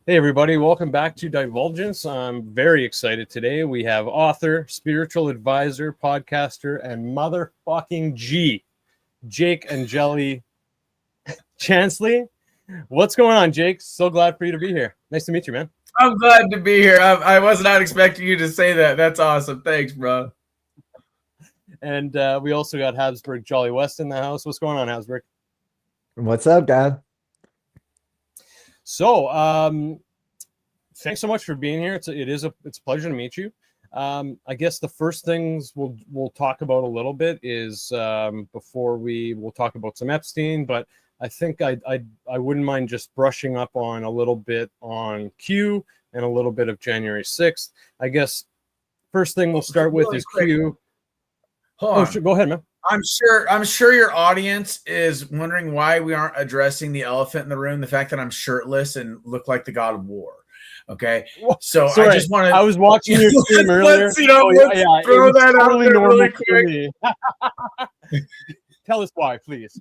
Hey everybody, welcome back to Divulgence. I'm very excited today. We have author, spiritual advisor, podcaster, and motherfucking Jake Angeli-Chansely. What's going on, Jake? So glad for you to be here. Nice to meet you, man. I'm glad to be here. I was not expecting you to say that. That's awesome. Thanks, bro. And we also got Habsburg Jolly West in the house. What's going on, Habsburg? What's up, Dad? So, thanks so much for being here. It's a pleasure to meet you. I guess the first things we'll talk about a little bit is before we'll talk about some Epstein, but I think I wouldn't mind just brushing up on a little bit on Q and a little bit of January 6th. I guess first thing we'll start with is Q. Hold on. Go ahead, man. I'm sure your audience is wondering why we aren't addressing the elephant in the room, the fact that I'm shirtless and look like the God of War. Okay, so sorry, I just want to. I was watching your stream earlier. Let's throw that out there really quick. Tell us why, please.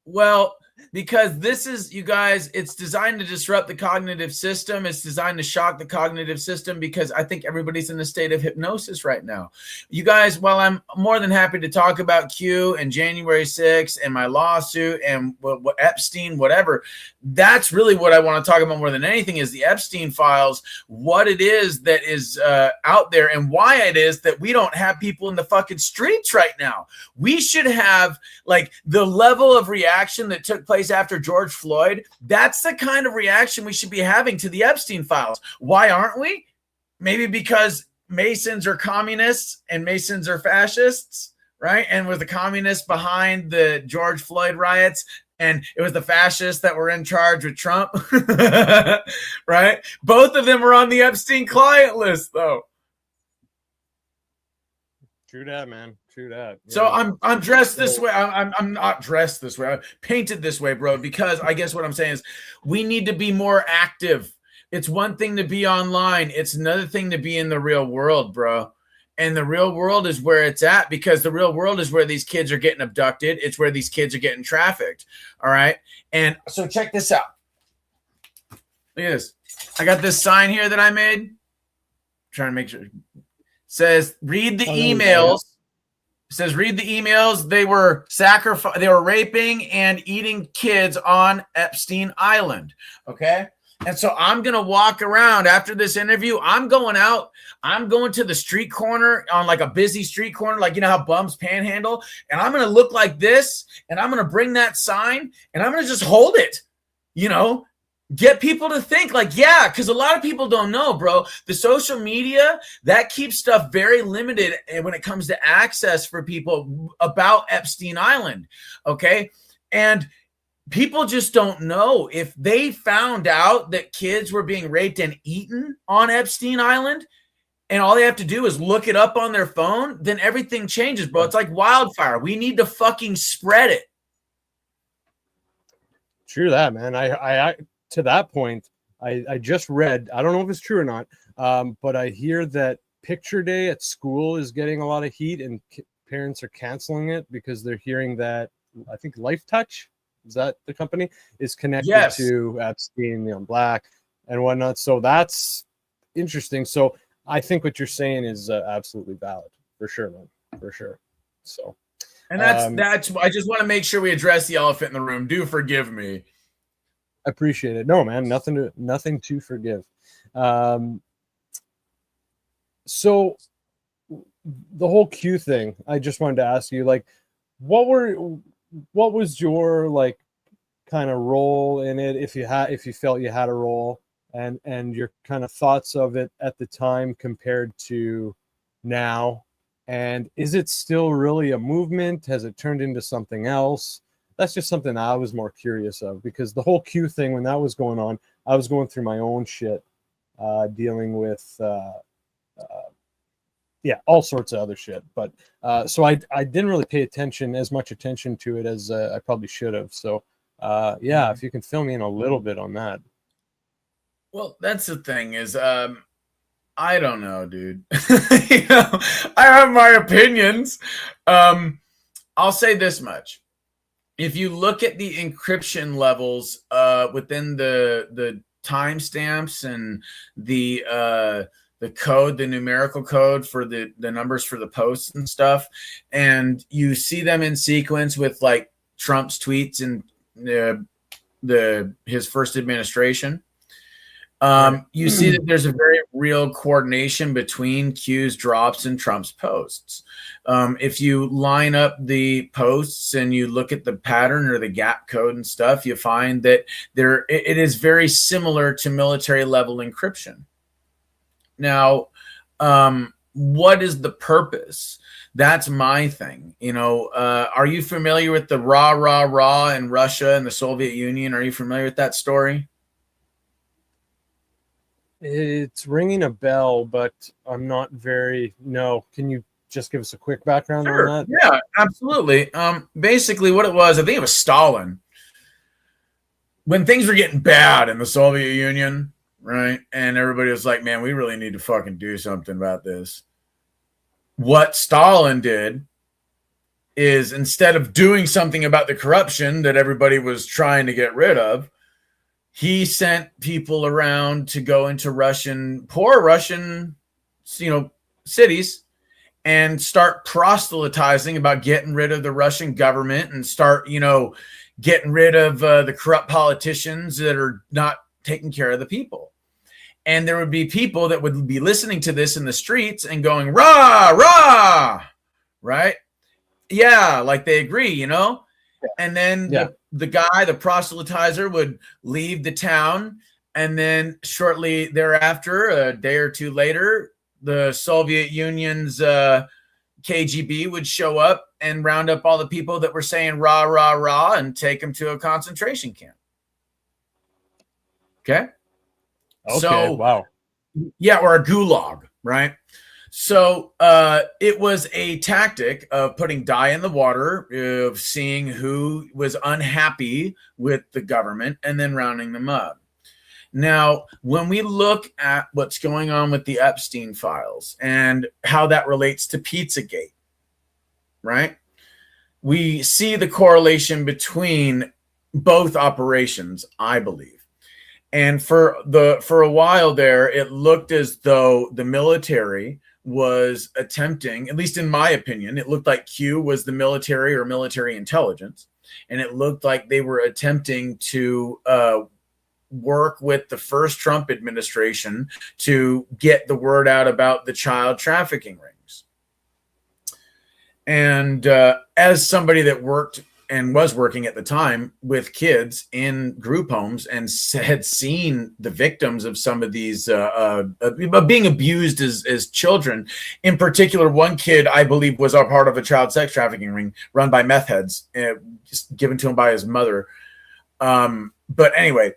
Well, because this is, you guys, it's designed to disrupt the cognitive system. It's designed to shock the cognitive system because I think everybody's in a state of hypnosis right now. You guys, while I'm more than happy to talk about Q and January 6th and my lawsuit and what Epstein, whatever, that's really what I want to talk about more than anything is the Epstein Files, what it is that is out there and why it is that we don't have people in the fucking streets right now. We should have like the level of reaction that took place after George Floyd. That's the kind of reaction we should be having to the Epstein Files. Why aren't we? Maybe because Masons are communists and Masons are fascists, right? And with the communists behind the George Floyd riots, and it was the fascists that were in charge with Trump, right? Both of them were on the Epstein client list, though. True that, man. True that. Yeah. So I'm dressed this way. I'm not dressed this way. I'm painted this way, bro, because I guess what I'm saying is we need to be more active. It's one thing to be online. It's another thing to be in the real world, bro. And the real world is where it's at because the real world is where these kids are getting abducted. It's where these kids are getting trafficked. All right. And so check this out. Look at this. I got this sign here that I made. I'm trying to make sure. It says, read the emails. It says, read the emails. They were raping and eating kids on Epstein Island. Okay. And so I'm going to walk around after this interview. I'm going out. I'm going to the street corner on like a busy street corner, like, you know how bums panhandle. And I'm going to look like this. And I'm going to bring that sign and I'm going to just hold it, you know, get people to think like, yeah, because a lot of people don't know, bro. The social media, that keeps stuff very limited when it comes to access for people about Epstein Island. Okay. And people just don't know if they found out that kids were being raped and eaten on Epstein Island and all they have to do is look it up on their phone, then everything changes, bro. It's like wildfire. We need to fucking spread it. True that, man. I to that point, I just read, I don't know if it's true or not, but I hear that picture day at school is getting a lot of heat and parents are canceling it because they're hearing that, I think Life Touch, is that the company, is connected to Epstein, Black and whatnot. So that's interesting. So I think what you're saying is absolutely valid for sure, man, for sure. So, and that's I just want to make sure we address the elephant in the room. Do forgive me. I appreciate it. No, man, nothing to forgive. So the whole Q thing, I just wanted to ask you, like, what was your like kind of role in it, if you felt you had a role, and your kind of thoughts of it at the time compared to now, and is it still really a movement? Has it turned into something else? That's just something I was more curious of, because the whole Q thing, when that was going on, I was going through my own shit, dealing with all sorts of other shit. But so I didn't really pay as much attention to it as I probably should have. So if you can fill me in a little bit on that. Well, that's the thing is, I don't know, dude. I have my opinions. I'll say this much. If you look at the encryption levels within the timestamps and the code, the numerical code for the numbers for the posts and stuff, and you see them in sequence with like Trump's tweets and his first administration. You see that there's a very real coordination between Q's drops and Trump's posts. If you line up the posts and you look at the pattern or the gap code and stuff, you find that it is very similar to military level encryption. Now, what is the purpose? That's my thing. Are you familiar with the rah, rah, rah in Russia and the Soviet Union? Are you familiar with that story? It's ringing a bell, but I'm not no. Can you just give us a quick background on that? Yeah, absolutely. Basically what it was, I think it was Stalin. When things were getting bad in the Soviet Union, right? And everybody was like, man, we really need to fucking do something about this. What Stalin did is, instead of doing something about the corruption that everybody was trying to get rid of, he sent people around to go into poor Russian, cities and start proselytizing about getting rid of the Russian government and start, getting rid of the corrupt politicians that are not taking care of the people. And there would be people that would be listening to this in the streets and going, rah, rah, right? Yeah, like they agree, And then the guy, the proselytizer, would leave the town. And then shortly thereafter, a day or two later, the Soviet Union's KGB would show up and round up all the people that were saying rah, rah, rah and take them to a concentration camp. Okay. So, wow. Yeah, or a gulag, right? So it was a tactic of putting dye in the water, of seeing who was unhappy with the government and then rounding them up. Now, when we look at what's going on with the Epstein Files and how that relates to Pizzagate, right? We see the correlation between both operations, I believe. And for a while there, it looked as though the military was attempting, at least in my opinion, it looked like Q was the military or military intelligence. And it looked like they were attempting to work with the first Trump administration to get the word out about the child trafficking rings. And as somebody that worked and was working at the time with kids in group homes and had seen the victims of some of these being abused as children. In particular, one kid, I believe, was a part of a child sex trafficking ring run by meth heads, just given to him by his mother. But anyway,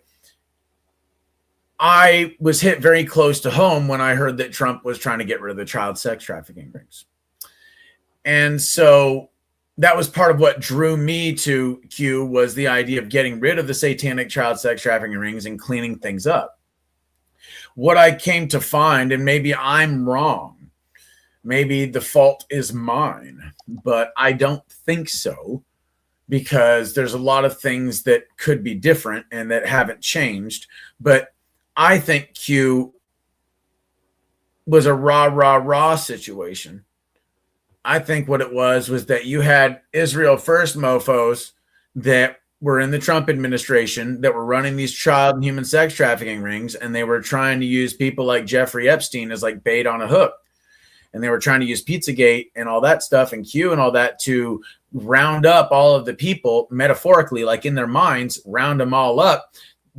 I was hit very close to home when I heard that Trump was trying to get rid of the child sex trafficking rings. And so that was part of what drew me to Q, was the idea of getting rid of the satanic child sex trafficking rings and cleaning things up. What I came to find, and maybe I'm wrong, maybe the fault is mine, but I don't think so, because there's a lot of things that could be different and that haven't changed. But I think Q was a rah, rah, rah situation. I think what it was that you had Israel First mofos that were in the Trump administration that were running these child and human sex trafficking rings, and they were trying to use people like Jeffrey Epstein as like bait on a hook. And they were trying to use Pizzagate and all that stuff and Q and all that to round up all of the people, metaphorically, like in their minds, round them all up,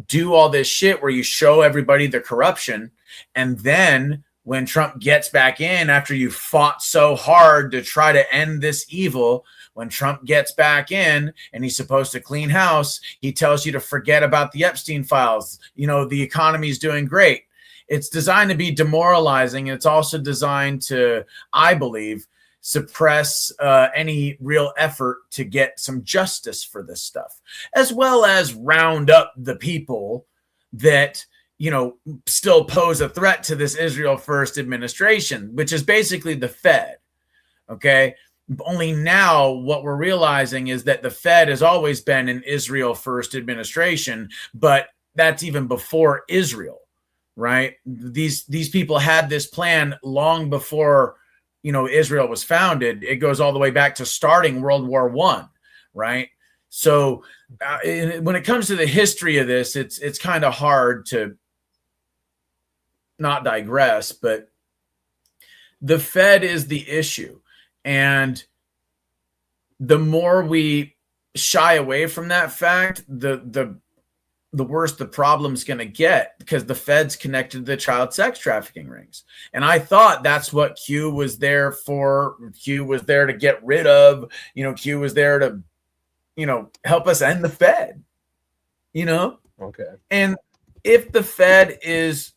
do all this shit where you show everybody the corruption, and then when Trump gets back in after you fought so hard to try to end this evil, when Trump gets back in and he's supposed to clean house, he tells you to forget about the Epstein Files. The economy's doing great. It's designed to be demoralizing. And it's also designed to, I believe, suppress any real effort to get some justice for this stuff, as well as round up the people that still pose a threat to this Israel First administration, which is basically the Fed. Okay. Only now what we're realizing is that the Fed has always been an Israel First administration, but that's even before Israel, right? These people had this plan long before, Israel was founded. It goes all the way back to starting World War I, right? So when it comes to the history of this, it's kind of hard to not digress, but the Fed is the issue. And the more we shy away from that fact, the worse the problem's going to get, because the Fed's connected to the child sex trafficking rings. And I thought that's what Q was there for. Q was there to get rid of, Q was there to, help us end the Fed, Okay. And if the Fed is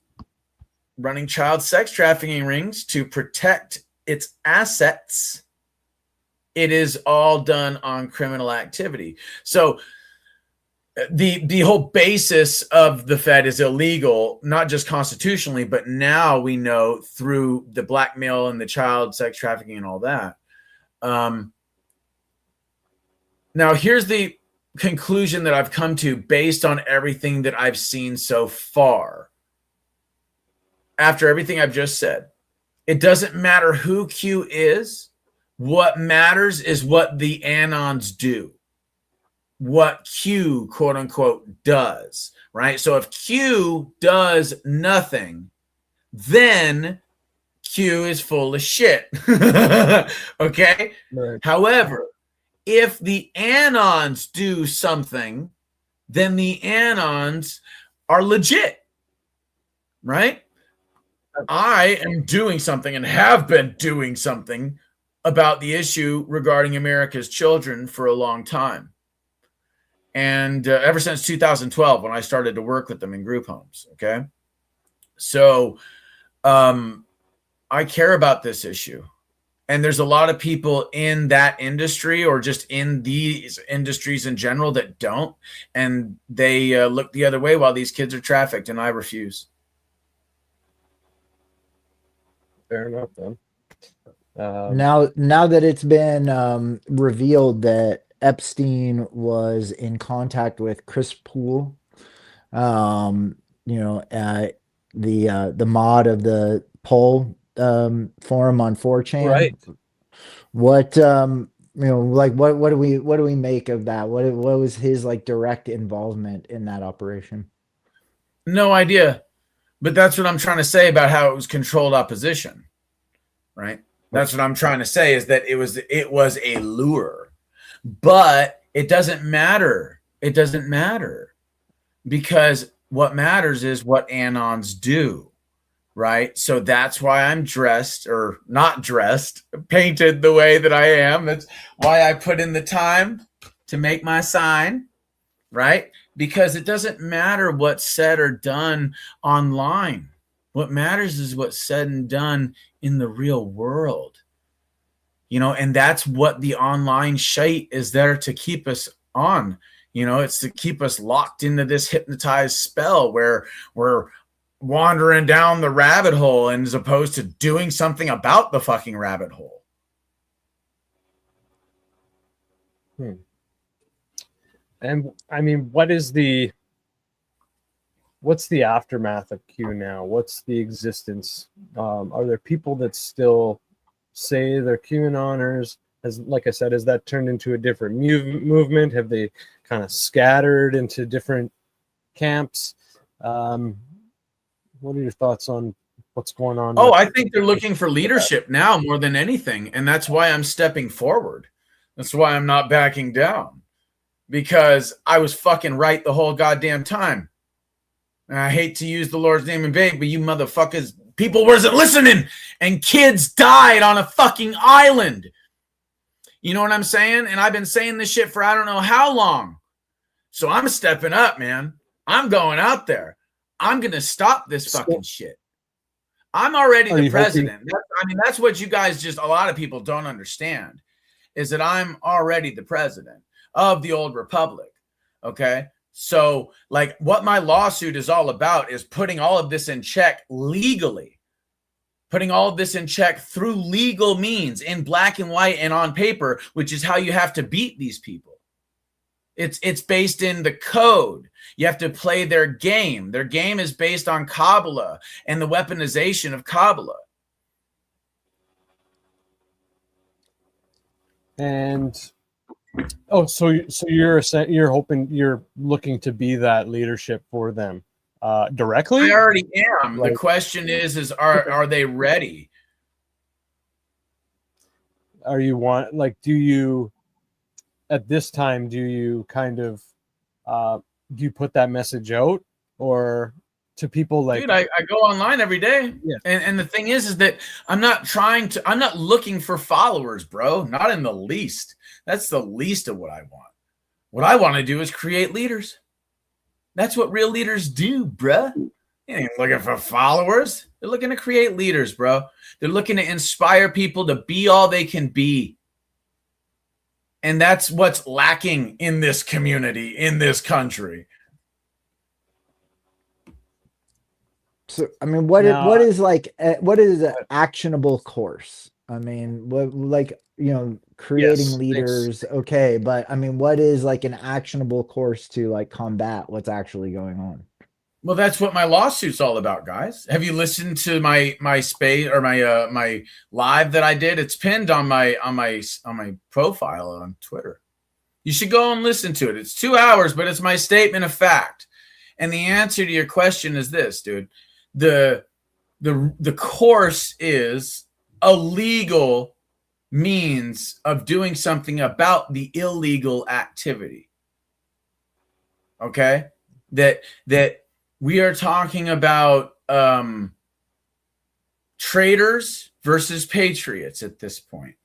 running child sex trafficking rings to protect its assets, it is all done on criminal activity. So the whole basis of the Fed is illegal, not just constitutionally, but now we know through the blackmail and the child sex trafficking and all that. Now, here's the conclusion that I've come to based on everything that I've seen so far. After everything I've just said, it doesn't matter who Q is. What matters is what the Anons do. What Q, quote unquote, does, right? So if Q does nothing, then Q is full of shit. Okay? Right. However, if the Anons do something, then the Anons are legit, right? I am doing something and have been doing something about the issue regarding America's children for a long time. And ever since 2012, when I started to work with them in group homes. Okay. So I care about this issue. And there's a lot of people in that industry or just in these industries in general that don't. And they look the other way while these kids are trafficked, and I refuse. Fair enough, then. Now that it's been revealed that Epstein was in contact with Chris Poole, the mod of the poll forum on 4chan, Right. What what do we make of that? What was his direct involvement in that operation? No idea. But that's what I'm trying to say about how it was controlled opposition, right? That's what I'm trying to say, is that it was a lure. But it doesn't matter. It doesn't matter, because what matters is what Anons do, right? So that's why I'm dressed, or not dressed, painted the way that I am. That's why I put in the time to make my sign, right? Because it doesn't matter what's said or done online. What matters is what's said and done in the real world. And that's what the online shite is there to keep us on. It's to keep us locked into this hypnotized spell where we're wandering down the rabbit hole, and as opposed to doing something about the fucking rabbit hole. And I mean, what's the aftermath of Q now? What's the existence? Are there people that still say they're QAnoners? Like I said, has that turned into a different movement? Have they kind of scattered into different camps? What are your thoughts on what's going on? Oh, I think they're looking for leadership now more than anything. And that's why I'm stepping forward. That's why I'm not backing down, because I was fucking right the whole goddamn time. And I hate to use the Lord's name in vain, but you motherfuckers, people wasn't listening, and kids died on a fucking island. You know what I'm saying? And I've been saying this shit for I don't know how long. So I'm stepping up, man. I'm going out there. I'm going to stop this fucking shit. I'm already the president. That's what you guys a lot of people don't understand, is that I'm already the president of the old republic. Okay. So what my lawsuit is all about is putting all of this in check legally, putting all of this in check through legal means, in black and white and on paper, which is how you have to beat these people. It's based in the code. You have to play their game. Their game is based on Kabbalah and the weaponization of Kabbalah. And so you're hoping, you're looking to be that leadership for them directly? I already am. Like, the question is are they ready? Are you do you at this time, do you kind of do you put that message out or to people like? Dude, I go online every day. Yeah. And the thing is that I'm not looking for followers, bro. Not in the least. That's the least of what I want. What I want to do is create leaders. That's what real leaders do, bruh. They ain't looking for followers. They're looking to create leaders, bro. They're looking to inspire people to be all they can be. And that's what's lacking in this community, in this country. So, I mean, what is an actionable course? I mean, creating Yes, leaders, thanks. okay, but I mean, what is like an actionable course to like combat what's actually going on? Well, that's what my lawsuit's all about, guys. Have you listened to my space or my live that I did? It's pinned on my profile on Twitter. You should go and listen to it. It's 2 hours, but it's my statement of fact. And the answer to your question is this, dude. The course is a legal means of doing something about the illegal activity. Okay? That we are talking about traitors versus patriots at this point,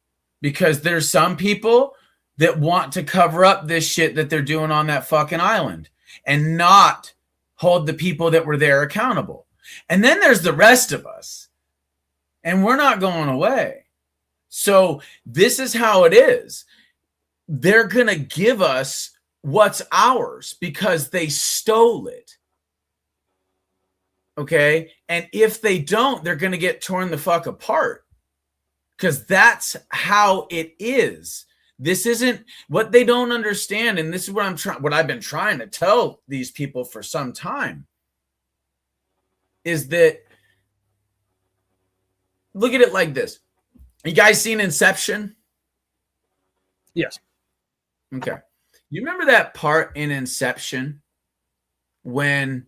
because there's some people that want to cover up this shit that they're doing on that fucking island and not hold the people that were there accountable. And then there's the rest of us, and we're not going away. So this is how it is. They're going to give us what's ours because they stole it. Okay? And if they don't, they're going to get torn the fuck apart, because that's how it is. This isn't what they don't understand. And this is what I've been trying to tell these people for some time, is that, look at it like this. You guys seen Inception? Yes. Okay. You remember that part in Inception when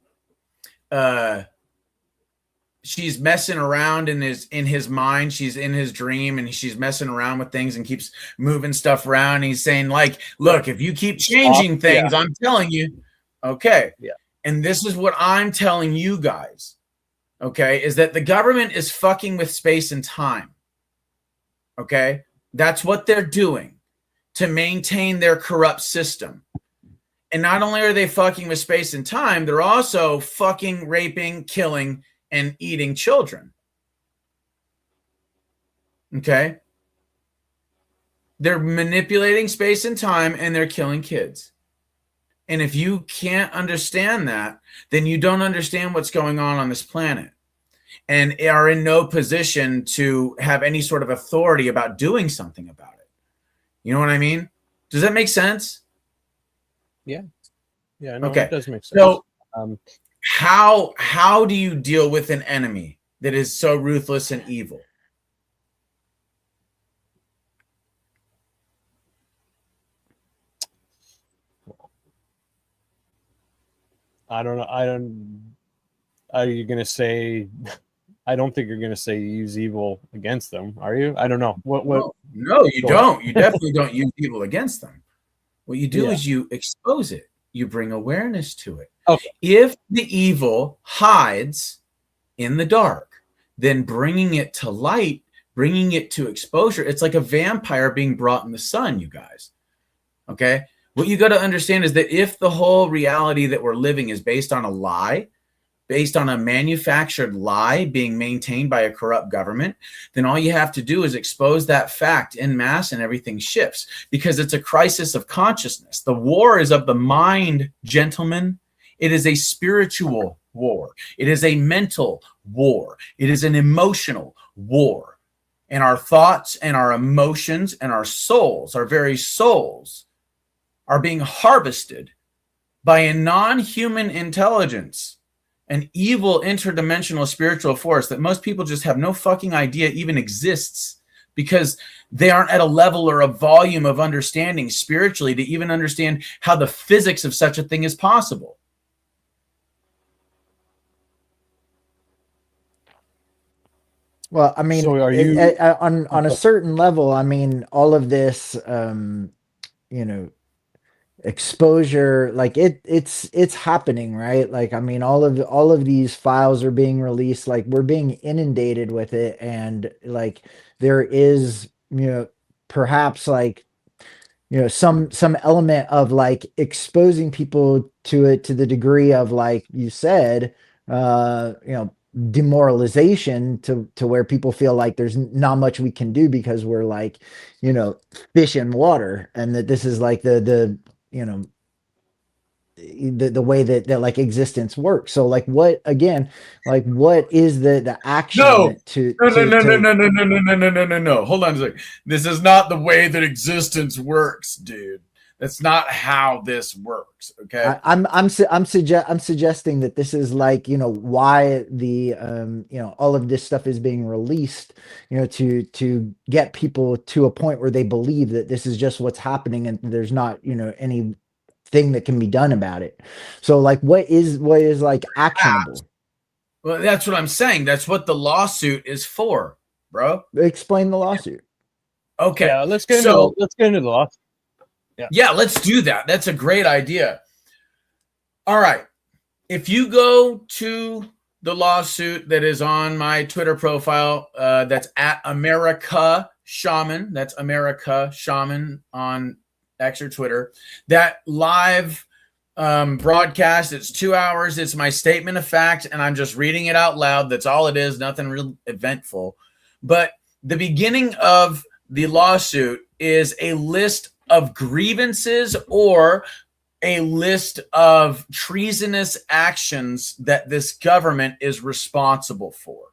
she's messing around in his mind, she's in his dream, and she's messing around with things and keeps moving stuff around. And he's saying, like, look, if you keep changing things, I'm telling you, okay. Yeah. And this is what I'm telling you guys, okay, is that the government is fucking with space and time. Okay? That's what they're doing to maintain their corrupt system. And not only are they fucking with space and time, they're also fucking raping, killing, and eating children. Okay? They're manipulating space and time, and they're killing kids. And if you can't understand that, then you don't understand what's going on this planet, and are in no position to have any sort of authority about doing something about it. You know what I mean? Does that make sense? Yeah. Yeah, no, okay. It does make sense. So how do you deal with an enemy that is so ruthless and evil? I don't know. Are you going to say, I don't think you're going to say use evil against them, are you? I don't know. No, you don't. You definitely don't use evil against them. What you do is you expose it. You bring awareness to it. Okay. If the evil hides in the dark, then bringing it to light, bringing it to exposure, it's like a vampire being brought in the sun, you guys. Okay? What you got to understand is that if the whole reality that we're living is based on a lie, based on a manufactured lie being maintained by a corrupt government, then all you have to do is expose that fact en masse and everything shifts, because it's a crisis of consciousness. The war is of the mind, gentlemen. It is a spiritual war. It is a mental war. It is an emotional war. And our thoughts and our emotions and our souls, our very souls, are being harvested by a non-human intelligence, an evil interdimensional spiritual force that most people just have no fucking idea even exists, because they aren't at a level or a volume of understanding spiritually to even understand how the physics of such a thing is possible. Well, I mean, So are you on a certain level, I mean, all of this, you know, exposure, like it's happening, right? Like, I mean, all of these files are being released, like we're being inundated with it, and like there is, you know, perhaps like, you know, some element of like exposing people to it to the degree of, like you said, you know, demoralization to where people feel like there's not much we can do because we're like, you know, fish in water, and that this is like the you know, the way that like existence works. So like, what again, like what is the No, action to no, no, no, no, to no, no, no, no, no, no, no, no, no. Hold on a second. This is not the way that existence works, dude. That's not how this works. Okay. I'm suggesting that this is like, you know, why the you know, all of this stuff is being released, you know, to get people to a point where they believe that this is just what's happening and there's not, you know, anything that can be done about it. So like, what is like actionable? Well, that's what I'm saying. That's what the lawsuit is for, bro. Explain the lawsuit. Okay. Yeah, let's get So into the lawsuit. yeah, let's do that. That's a great idea. All right. If you go to the lawsuit that is on my Twitter profile, that's at America Shaman. That's America Shaman on X or Twitter. That live broadcast, it's 2 hours. It's my statement of fact, and I'm just reading it out loud. That's all it is. Nothing real eventful. But the beginning of the lawsuit is a list of grievances or a list of treasonous actions that this government is responsible for.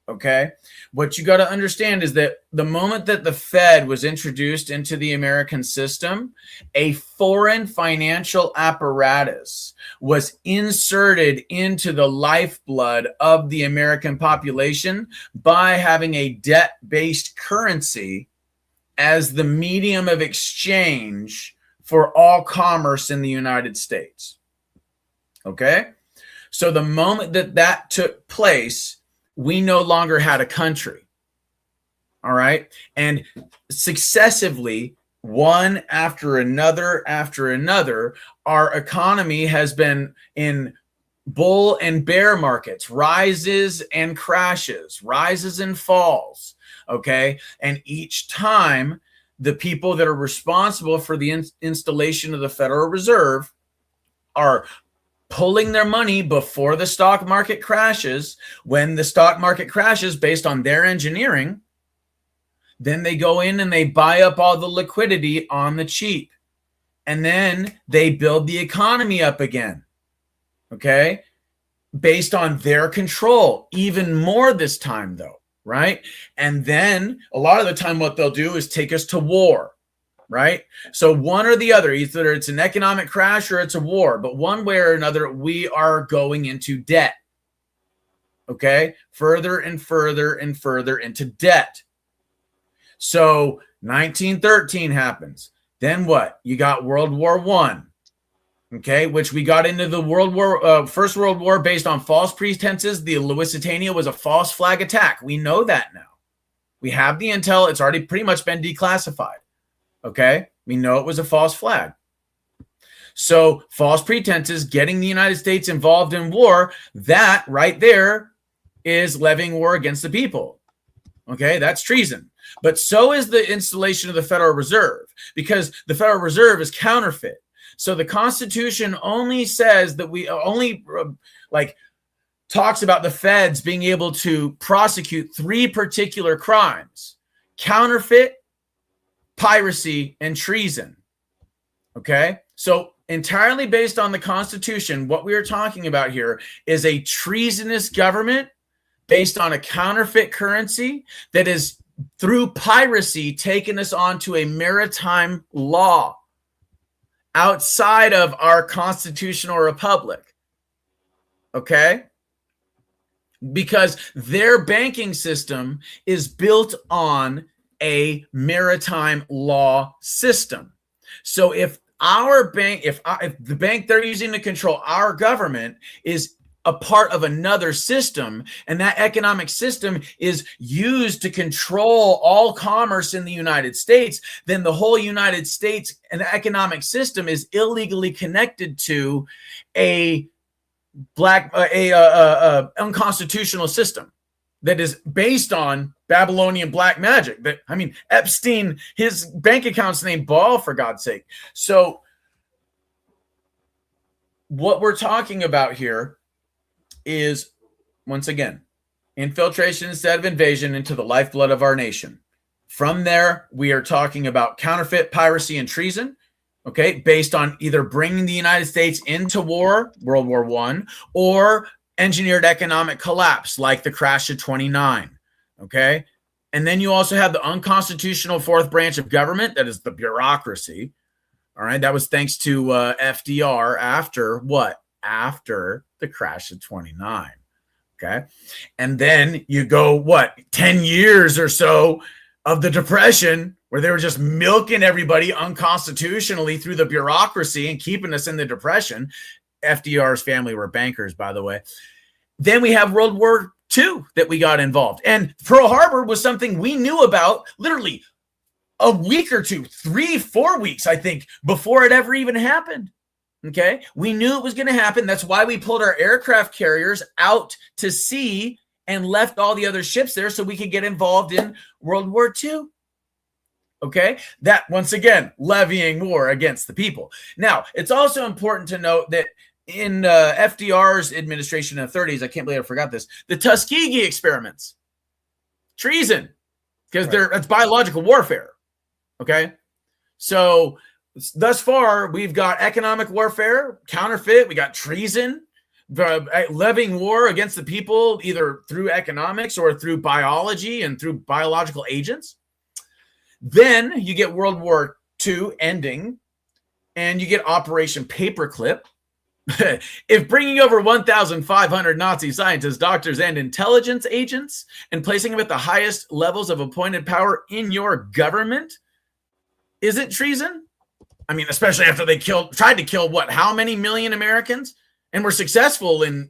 Okay? What you got to understand is that the moment that the Fed was introduced into the American system, a foreign financial apparatus was inserted into the lifeblood of the American population by having a debt-based currency as the medium of exchange for all commerce in the United States. Okay? So the moment that that took place, we no longer had a country. All right? And successively, one after another, our economy has been in bull and bear markets, rises and crashes, rises and falls. Okay. And each time, the people that are responsible for the installation of the Federal Reserve are pulling their money before the stock market crashes. When the stock market crashes based on their engineering, then they go in and they buy up all the liquidity on the cheap. And then they build the economy up again. Okay. Based on their control, even more this time though. Right? And then a lot of the time what they'll do is take us to war, right? So one or the other, either it's an economic crash or it's a war, but one way or another, we are going into debt, okay? Further and further and further into debt. So 1913 happens. Then what? You got World War I. Okay, which we got into the First World War based on false pretenses. The Lusitania was a false flag attack. We know that now. We have the intel. It's already pretty much been declassified. Okay, we know it was a false flag. So false pretenses, getting the United States involved in war, that right there is levying war against the people. Okay, that's treason. But so is the installation of the Federal Reserve, because the Federal Reserve is counterfeit. So the Constitution only says that we only talks about the feds being able to prosecute 3 particular crimes: counterfeit, piracy, and treason. Okay? So entirely based on the Constitution, what we are talking about here is a treasonous government based on a counterfeit currency that is, through piracy, taken us onto a maritime law. outside of our constitutional republic. Okay? Because their banking system is built on a maritime law system. So if our bank, if the bank they're using to control our government is a part of another system, and that economic system is used to control all commerce in the United States, then the whole United States and economic system is illegally connected to a unconstitutional system that is based on Babylonian black magic. That, I mean, Epstein, his bank account's named Ball, for God's sake. So what we're talking about here is, once again, infiltration instead of invasion into the lifeblood of our nation. From there, we are talking about counterfeit, piracy, and treason, okay, based on either bringing the United States into war, World War I, or engineered economic collapse, like the crash of 29, okay? And then you also have the unconstitutional fourth branch of government, that is the bureaucracy, all right? That was thanks to FDR after what? After the crash of 29, okay? And then you go, what, 10 years or so of the Depression, where they were just milking everybody unconstitutionally through the bureaucracy and keeping us in the Depression. FDR's family were bankers, by the way. Then we have World War II that we got involved. And Pearl Harbor was something we knew about literally a week or two, 3-4 weeks, I think, before it ever even happened. Okay? We knew it was going to happen. That's why we pulled our aircraft carriers out to sea and left all the other ships there so we could get involved in World War II. Okay? That, once again, levying war against the people. Now, it's also important to note that in FDR's administration in the 30s, I can't believe I forgot this, the Tuskegee experiments, treason, because it's biological warfare. Okay? So thus far, we've got economic warfare, counterfeit, we got treason, levying war against the people, either through economics or through biology and through biological agents. Then you get World War II ending, and you get Operation Paperclip. If bringing over 1,500 Nazi scientists, doctors, and intelligence agents and placing them at the highest levels of appointed power in your government isn't treason, I mean, especially after they tried to kill what, how many million Americans, and were successful in,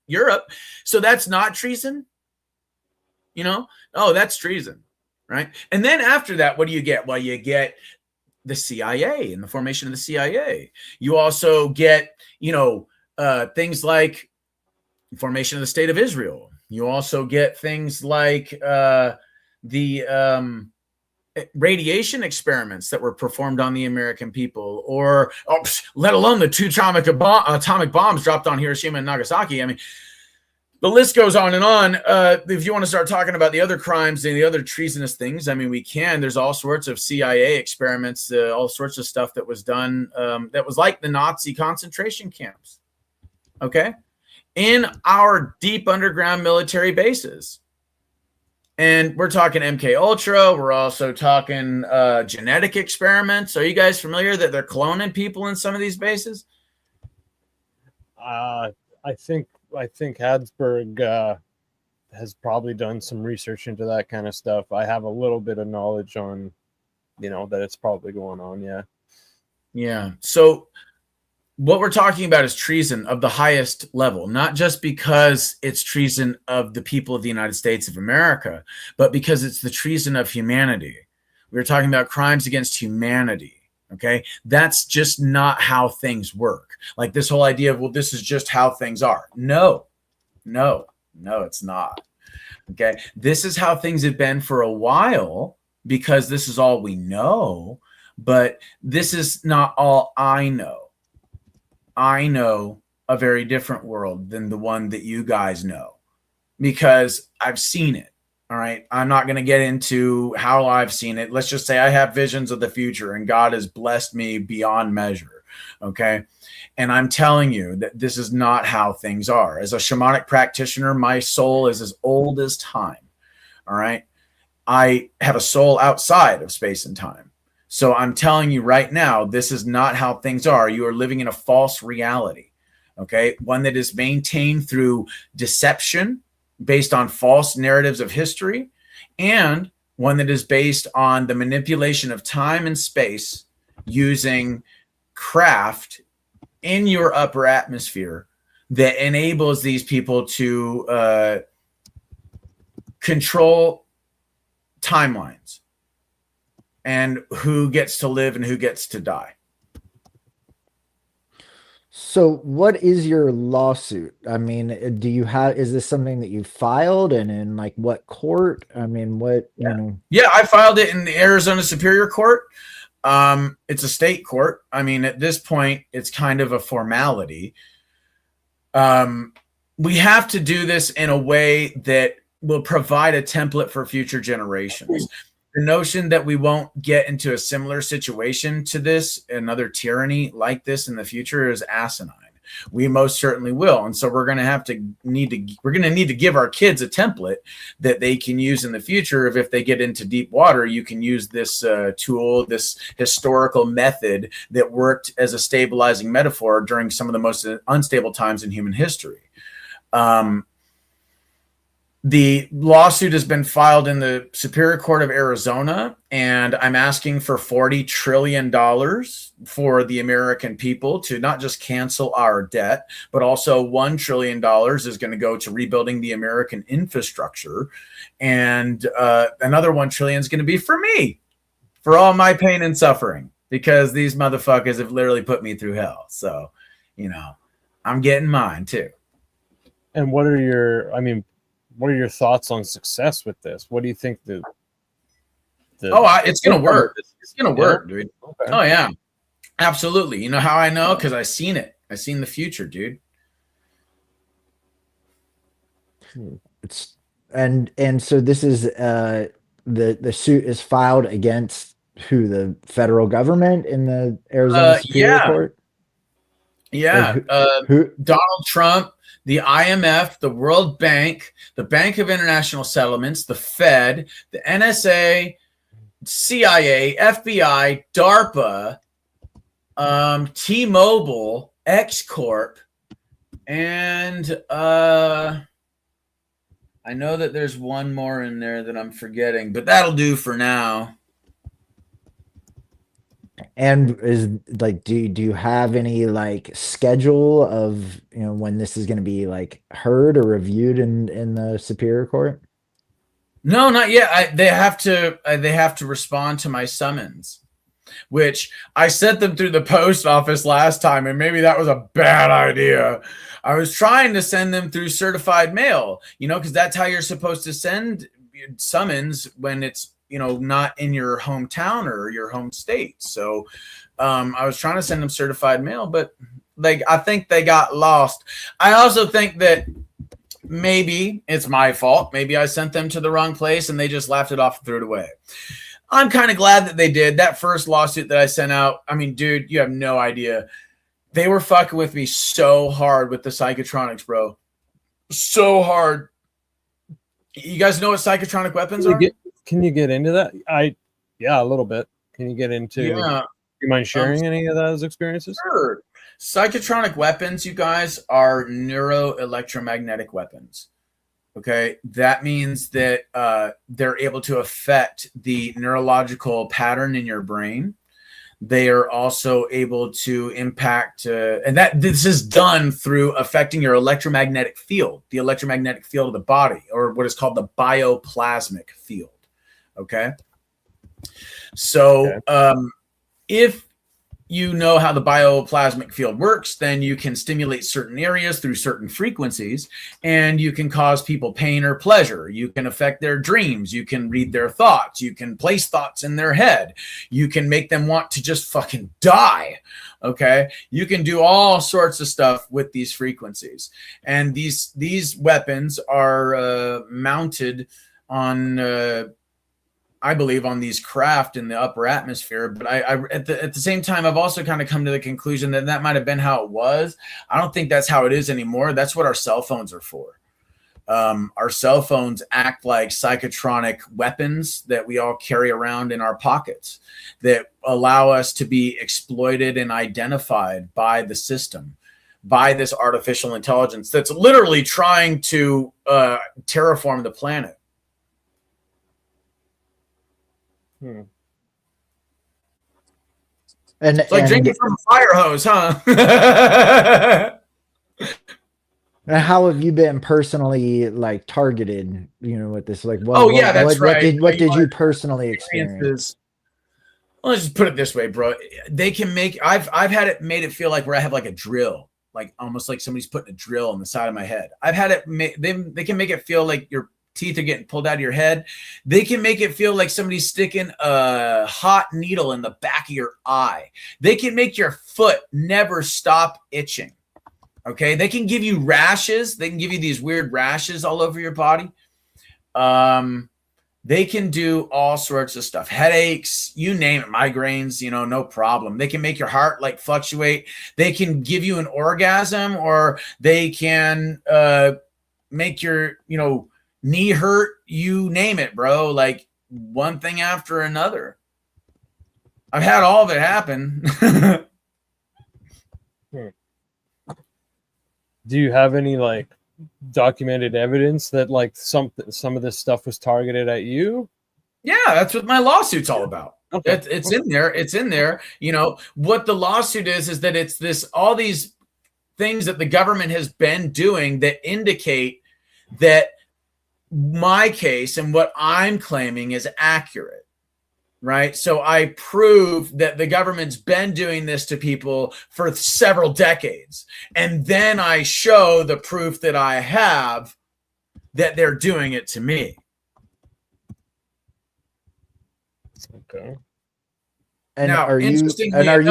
Europe. So that's not treason, Oh, that's treason, right? And then after that, what do you get? Well, you get the CIA and the formation of the CIA. You also get, things like formation of the State of Israel. You also get things like the radiation experiments that were performed on the American people, or let alone the 2 atomic bombs dropped on Hiroshima and Nagasaki. I mean, the list goes on and on. If you want to start talking about the other crimes and the other treasonous things, I mean, we can. There's all sorts of CIA experiments, all sorts of stuff that was done that was like the Nazi concentration camps, okay, in our deep underground military bases. And we're talking MK Ultra. We're also talking genetic experiments. Are you guys familiar that they're cloning people in some of these bases? I think Hadsberg has probably done some research into that kind of stuff. I have a little bit of knowledge on, that it's probably going on. Yeah. Yeah. So what we're talking about is treason of the highest level, not just because it's treason of the people of the United States of America, but because it's the treason of humanity. We're talking about crimes against humanity. Okay. That's just not how things work. Like this whole idea of, well, this is just how things are. No, it's not. Okay. This is how things have been for a while because this is all we know, but this is not all I know. I know a very different world than the one that you guys know because I've seen it. All right. I'm not going to get into how I've seen it. Let's just say I have visions of the future and God has blessed me beyond measure. Okay. And I'm telling you that this is not how things are. As a shamanic practitioner, my soul is as old as time. All right. I have a soul outside of space and time. So I'm telling you right now, this is not how things are. You are living in a false reality, okay? One that is maintained through deception based on false narratives of history, and one that is based on the manipulation of time and space using craft in your upper atmosphere that enables these people to control timelines and who gets to live and who gets to die. So what is your lawsuit? I mean, is this something that you filed, and in like what court? I mean, Yeah, I filed it in the Arizona Superior Court. It's a state court. I mean, at this point, it's kind of a formality. We have to do this in a way that will provide a template for future generations. The notion that we won't get into a similar situation to this, another tyranny like this in the future, is asinine. We most certainly will. And so we're going to need to give our kids a template that they can use in the future. If they get into deep water, you can use this tool, this historical method that worked as a stabilizing metaphor during some of the most unstable times in human history. The lawsuit has been filed in the Superior Court of Arizona, and I'm asking for $40 trillion for the American people to not just cancel our debt, but also $1 trillion is going to go to rebuilding the American infrastructure. And another $1 trillion is going to be for me, for all my pain and suffering, because these motherfuckers have literally put me through hell. So, I'm getting mine too. And what are your thoughts on success with this? What do you think it's going to work. It's going to work, dude. Okay. Oh, yeah. Absolutely. You know how I know? Because I seen it. I seen the future, dude. And so this is the suit is filed against who? The federal government in the Arizona Superior Court? Yeah. Like who? Donald Trump, the IMF, the World Bank, the Bank of International Settlements, the Fed, the NSA, CIA, FBI, DARPA, T-Mobile, X-Corp, and I know that there's one more in there that I'm forgetting, but that'll do for now. And do you have any like schedule of when this is going to be like heard or reviewed in the Superior Court? No, not yet. They have to respond to my summons, which I sent them through the post office last time, and maybe that was a bad idea. I was trying to send them through certified mail, because that's how you're supposed to send summons when it's not in your hometown or your home state. So I was trying to send them certified mail, but I think they got lost. I also think that maybe it's my fault. Maybe I sent them to the wrong place and they just laughed it off and threw it away. I'm kind of glad that they did. That first lawsuit that I sent out, I mean, dude, you have no idea. They were fucking with me so hard with the psychotronics, bro. So hard. You guys know what psychotronic weapons are? Can you get into that? Yeah, a little bit. Can you get into? Yeah. Do you mind sharing any of those experiences? Sure. Psychotronic weapons, you guys, are neuroelectromagnetic weapons. Okay, that means that they're able to affect the neurological pattern in your brain. They are also able to impact, and that this is done through affecting your electromagnetic field, the electromagnetic field of the body, or what is called the bioplasmic field. Okay. So if you know how the bioplasmic field works, then you can stimulate certain areas through certain frequencies, and you can cause people pain or pleasure. You can affect their dreams. You can read their thoughts. You can place thoughts in their head. You can make them want to just fucking die. Okay. You can do all sorts of stuff with these frequencies. And these weapons are mounted on I believe on these craft in the upper atmosphere, but I at the same time, I've also kind of come to the conclusion that might have been how it was. I don't think that's how it is anymore. That's what our cell phones are for. Our cell phones act like psychotronic weapons that we all carry around in our pockets that allow us to be exploited and identified by the system, by this artificial intelligence that's literally trying to terraform the planet. And it's like drinking from a fire hose, huh? And how have you been personally like targeted, with this? Like that's right. What did you personally experience? Well, let's just put it this way, bro. They can make I've had it made it feel like where I have like a drill, like almost like somebody's putting a drill on the side of my head. I've had it they can make it feel like your teeth are getting pulled out of your head. They can make it feel like somebody's sticking a hot needle in the back of your eye. They can make your foot never stop itching. Okay, they can give you rashes. They can give you these weird rashes all over your body. They can do all sorts of stuff. Headaches, you name it, migraines, no problem. They can make your heart like fluctuate. They can give you an orgasm, or they can make your, knee hurt. You name it, bro. Like one thing after another. I've had all of it happen. Do you have any like documented evidence that like some of this stuff was targeted at you? Yeah, that's what my lawsuit's all about. Okay. It's in there. It's in there. What the lawsuit is that it's all these things that the government has been doing that indicate that my case and what I'm claiming is accurate. Right. So I prove that the government's been doing this to people for several decades. And then I show the proof that I have that they're doing it to me. Okay. And now, are you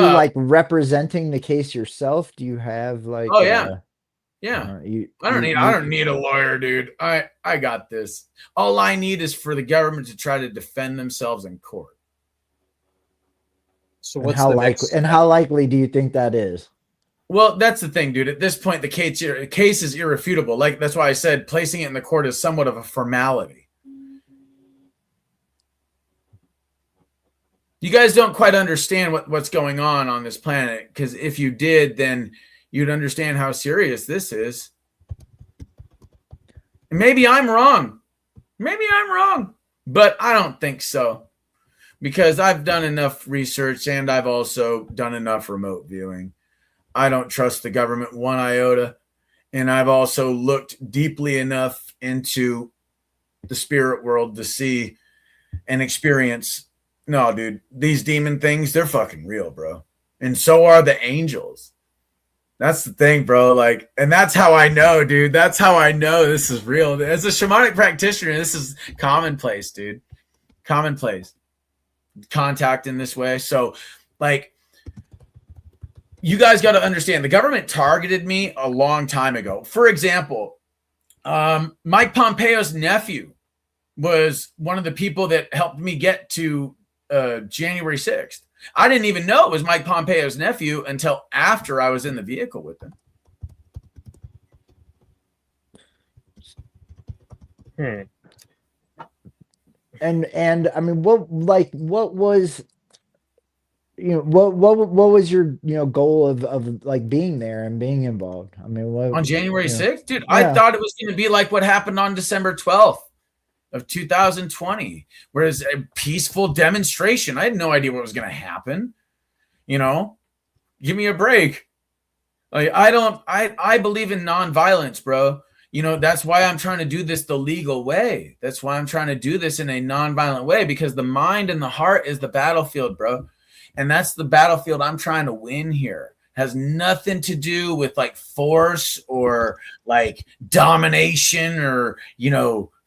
like representing the case yourself? Do you have like yeah. I don't need a lawyer, dude. I got this. All I need is for the government to try to defend themselves in court. So what's how likely do you think that is? Well, that's the thing, dude. At this point, the case is irrefutable. Like, that's why I said placing it in the court is somewhat of a formality. You guys don't quite understand what's going on this planet, because if you did, then you'd understand how serious this is. And maybe I'm wrong. But I don't think so. Because I've done enough research and I've also done enough remote viewing. I don't trust the government one iota. And I've also looked deeply enough into the spirit world to see and experience. No, dude, these demon things, they're fucking real, bro. And so are the angels. That's the thing, bro. Like, and that's how I know, dude. That's how I know this is real. As a shamanic practitioner, this is commonplace, dude. Commonplace. Contact in this way. So like, you guys got to understand, the government targeted me a long time ago. For example, Mike Pompeo's nephew was one of the people that helped me get to January 6th. I didn't even know it was Mike Pompeo's nephew until after I was in the vehicle with him. And I mean, what was what was your goal of like being there and being involved? I mean, on January 6th, dude, yeah. I thought it was going to be like what happened on December 12th of 2020, where it's a peaceful demonstration. I had no idea what was going to happen. Give me a break. Like, I believe in nonviolence, bro. That's why I'm trying to do this the legal way. That's why I'm trying to do this in a nonviolent way, because the mind and the heart is the battlefield, bro. And that's the battlefield I'm trying to win here. It has nothing to do with like force or like domination or,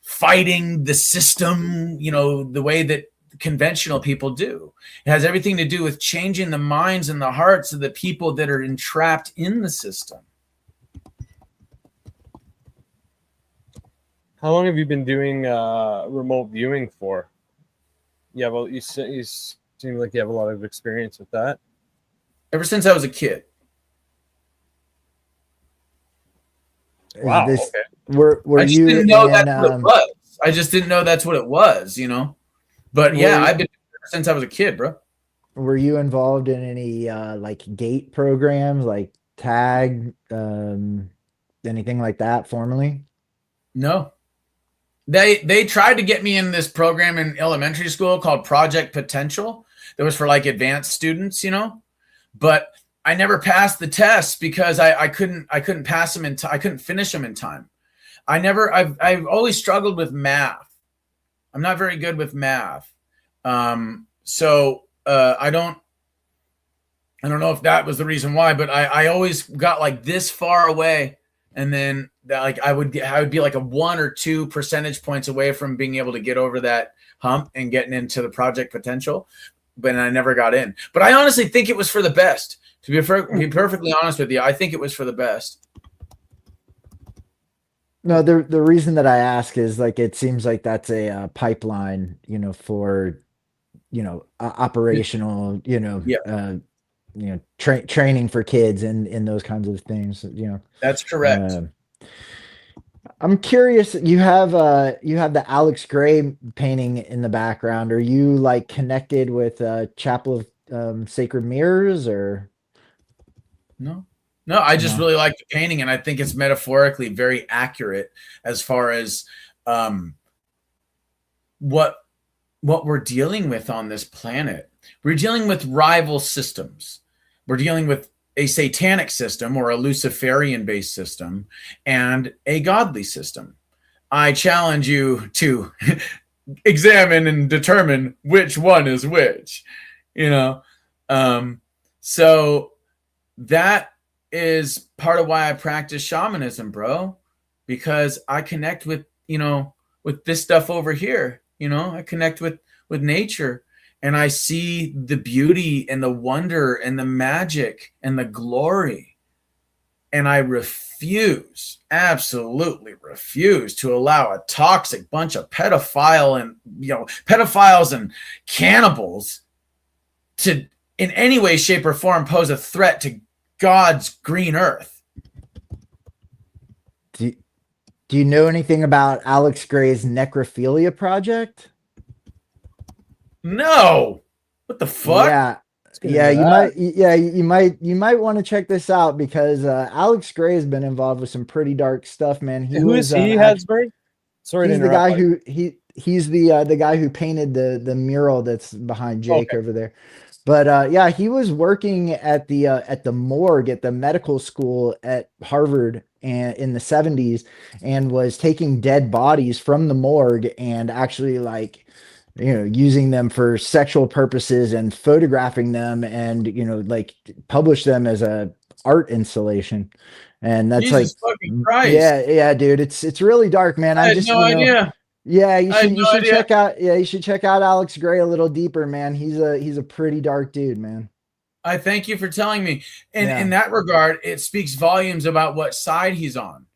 fighting the system, the way that conventional people do. It has everything to do with changing the minds and the hearts of the people that are entrapped in the system. How long have you been doing remote viewing for? You seem like you have a lot of experience with that. Ever since I was a kid. Is Wow. this Okay. were I just you didn't know in that's what it was. I just didn't know that's what it was, you know. But yeah, were I've been since I was a kid, bro. were you involved in any like gate programs like tag anything like that formally? No. They tried to get me in this program in elementary school called Project Potential. That was for like advanced students, you know. But I never passed the tests because I couldn't pass them in time. I couldn't finish them in time. I've always struggled with math. I'm not very good with math. I don't know if that was the reason why, but I always got like this far away, and then like I would be like a 1 or 2 percentage points away from being able to get over that hump and getting into the project potential, but I never got in. But I honestly think it was for the best. To be perfectly honest with you, I think it was for the best. No, the reason that I ask is like it seems like that's a pipeline, for operational, Yeah, training for kids and in those kinds of things. that's correct. I'm curious. You have the Alex Gray painting in the background. Are you like connected with Chapel of Sacred Mirrors or No, no, I just no? really like the painting, and I think it's metaphorically very accurate as far as um, what what we're dealing with on this planet. We're dealing with rival systems. We're dealing with a satanic system or a Luciferian based system and a godly system. I challenge you to examine and determine which one is which, you know. Um, so that is part of why I practice shamanism, bro, because I connect with, with this stuff over here. I connect with nature, and I see the beauty and the wonder and the magic and the glory, and I refuse, absolutely refuse to allow a toxic bunch of pedophiles and cannibals to in any way, shape, or form pose a threat to God's green earth. Do Do you know anything about Alex Gray's necrophilia project? No. What the fuck? Yeah. Let's get Yeah, into you that. might you might want to check this out because Alex Gray has been involved with some pretty dark stuff, man. He Who is was he, actually Hasbury? Sorry to he's the interrupt. guy who he's the guy who painted the mural that's behind Jake Okay. over there. But yeah, he was working at the morgue at the medical school at Harvard and in the 70s and was taking dead bodies from the morgue and actually like using them for sexual purposes and photographing them and like publish them as a art installation. And that's like Jesus fucking Christ. yeah, dude, it's really dark, man. I I'm had just no idea. yeah, I had you no should idea. check out Alex Gray a little deeper, man. He's a pretty dark dude, man. I thank you for telling me. And in Yeah. that regard, it speaks volumes about what side he's on.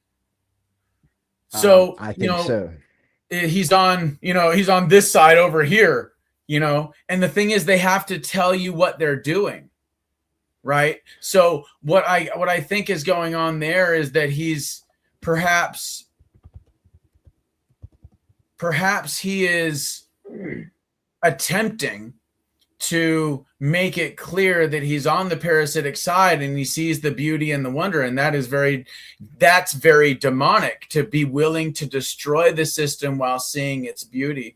So, I think so. he's on this side over here, and the thing is they have to tell you what they're doing, right? So what I think is going on there is that he's perhaps he is attempting to make it clear that he's on the parasitic side and he sees the beauty and the wonder, and that's very demonic, to be willing to destroy the system while seeing its beauty.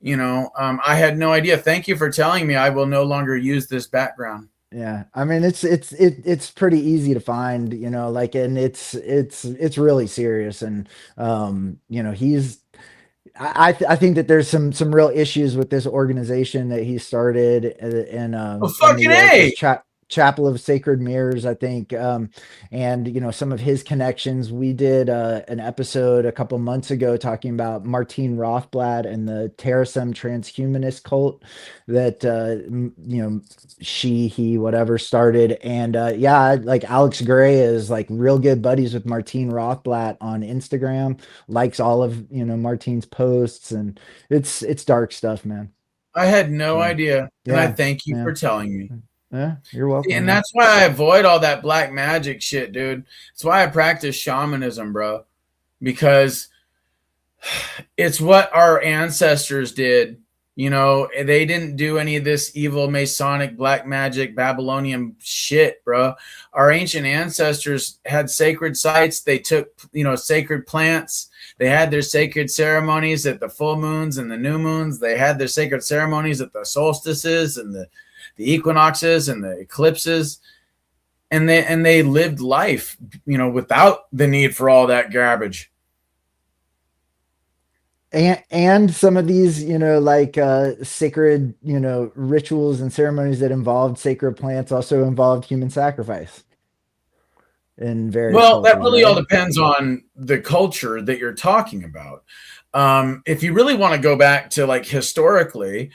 I had no idea. Thank you for telling me. I will no longer use this background. Yeah. I mean it's pretty easy to find, like, and it's really serious. And he's I think that there's some real issues with this organization that he started Oh, in New fucking York, this A. Chapel of Sacred Mirrors, I think. And some of his connections. We did an episode a couple months ago talking about Martine Rothblatt and the Terrasem transhumanist cult that he whatever started. And yeah, like Alex Gray is like real good buddies with Martine Rothblatt on Instagram, likes all of Martine's posts, and it's dark stuff, man. I had no So idea, and I yeah, thank you yeah. for telling me. Yeah, you're welcome. And that's why I avoid all that black magic shit, dude. That's why I practice shamanism, bro, because it's what our ancestors did. You know, they didn't do any of this evil Masonic black magic Babylonian shit, bro. Our ancient ancestors had sacred sites. They took, you know, sacred plants. They had their sacred ceremonies at the full moons and the new moons. They had their sacred ceremonies at the solstices and the equinoxes and the eclipses. And they lived life, you know, without the need for all that garbage. And some of these, you know, like sacred, you know, rituals and ceremonies that involved sacred plants also involved human sacrifice in various Well, that cultures, really all right? depends on the culture that you're talking about. If you really want to go back to like historically,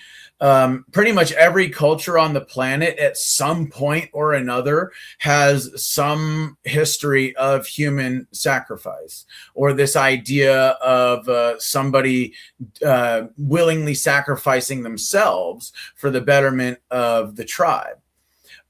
pretty much every culture on the planet at some point or another has some history of human sacrifice, or this idea of somebody willingly sacrificing themselves for the betterment of the tribe.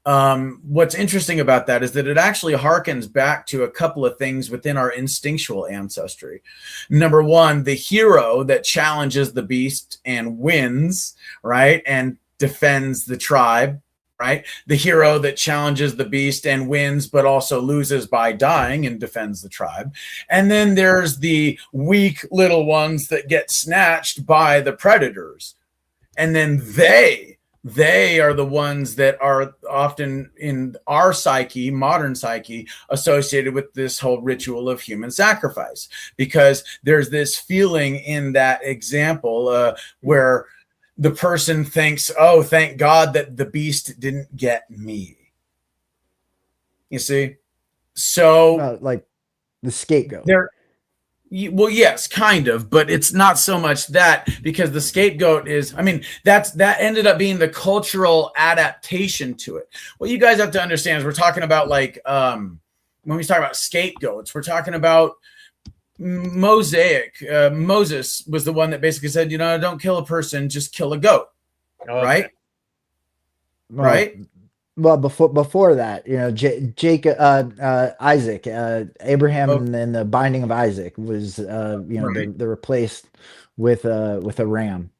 What's interesting about that is that it actually harkens back to a couple of things within our instinctual ancestry. Number one, the hero that challenges the beast and wins, right? And defends the tribe, right? The hero that challenges the beast and wins, but also loses by dying and defends the tribe. And then there's the weak little ones that get snatched by the predators. And then they are the ones that are often in our psyche, modern psyche, associated with this whole ritual of human sacrifice, because there's this feeling in that example where the person thinks, oh, thank God that the beast didn't get me. You see? So Like the scapegoat. well, yes, kind of, but it's not so much that, because the scapegoat is, I mean, that ended up being the cultural adaptation to it. What you guys have to understand is we're talking about like when we talk about scapegoats, we're talking about Mosaic. Moses was the one that basically said, you know, don't kill a person, just kill a goat. Okay. Right? Well, right? Well, before that, you know, Jake, Isaac, Abraham, and the binding of Isaac was, you know, Right. they're replaced with a ram.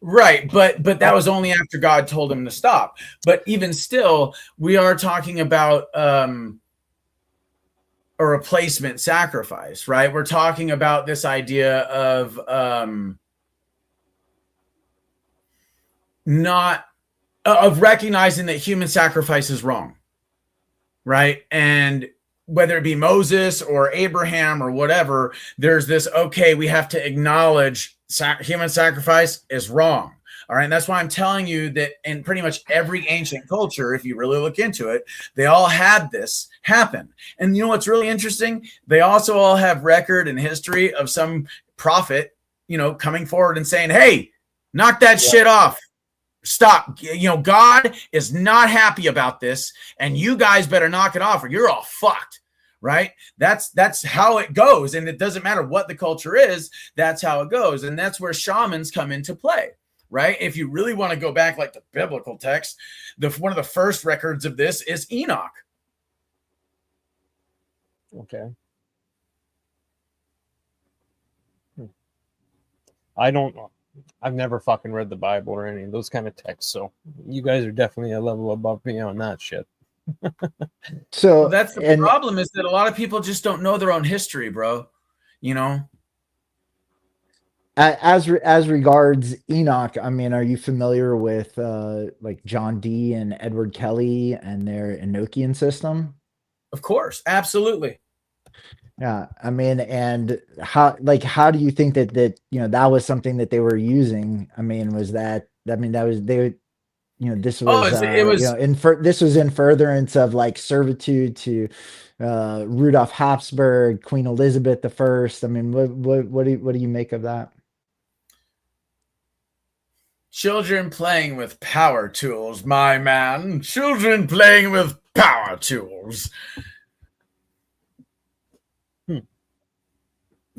Right, but that was only after God told him to stop. But even still, we are talking about a replacement sacrifice, right? We're talking about this idea of not of recognizing that human sacrifice is wrong, right? And whether it be Moses or Abraham or whatever, there's this, okay, we have to acknowledge human sacrifice is wrong. All right. And that's why I'm telling you that in pretty much every ancient culture, if you really look into it, they all had this happen. And you know what's really interesting? They also all have record and history of some prophet, you know, coming forward and saying, hey, knock that shit off. Stop. You know, God is not happy about this, and you guys better knock it off or you're all fucked. Right? That's how it goes. And it doesn't matter what the culture is, that's how it goes. And that's where shamans come into play. Right? If you really want to go back like the biblical text, one of the first records of this is Enoch. Okay. I've never fucking read the Bible or any of those kind of texts, so you guys are definitely a level above me on that shit. So well, that's the problem, is that a lot of people just don't know their own history, bro. You know? As regards Enoch, I mean, are you familiar with like John Dee and Edward Kelly and their Enochian system? Of course, absolutely. Yeah, I mean, and how do you think that you know that was something that they were using? I mean, that was they, you know, this was it was, you know, this was in furtherance of like servitude to Rudolf Habsburg, Queen Elizabeth I. I mean, what do you make of that? Children playing with power tools, my man. Children playing with power tools.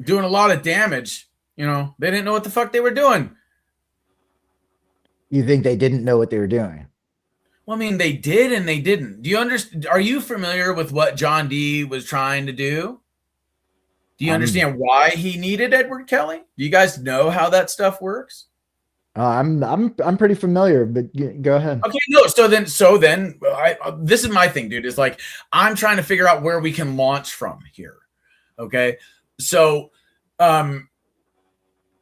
Doing a lot of damage. You know, they didn't know what the fuck they were doing. You think they didn't know what they were doing? Well, I mean, they did and they didn't. Do you understand? Are you familiar with what John Dee was trying to do? Do you I'm understand why he needed Edward Kelly? Do you guys know how that stuff works? I'm pretty familiar, but go ahead. Okay, no. So then, this is my thing, dude. Is like I'm trying to figure out where we can launch from here. Okay, so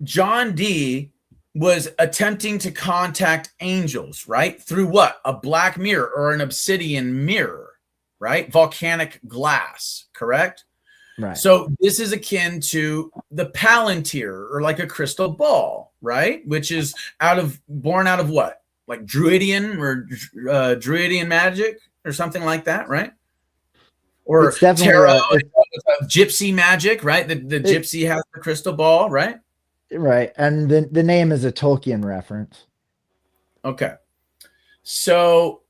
John Dee was attempting to contact angels, right? Through what? A black mirror or an obsidian mirror, right? Volcanic glass, correct? Right. So this is akin to the Palantir or like a crystal ball, right? Which is born out of what? Like Druidian or Druidian magic or something like that, right? Or It's definitely tarot, gypsy magic, right? The gypsy has the crystal ball, right? right. And the name is a Tolkien reference. Okay. So,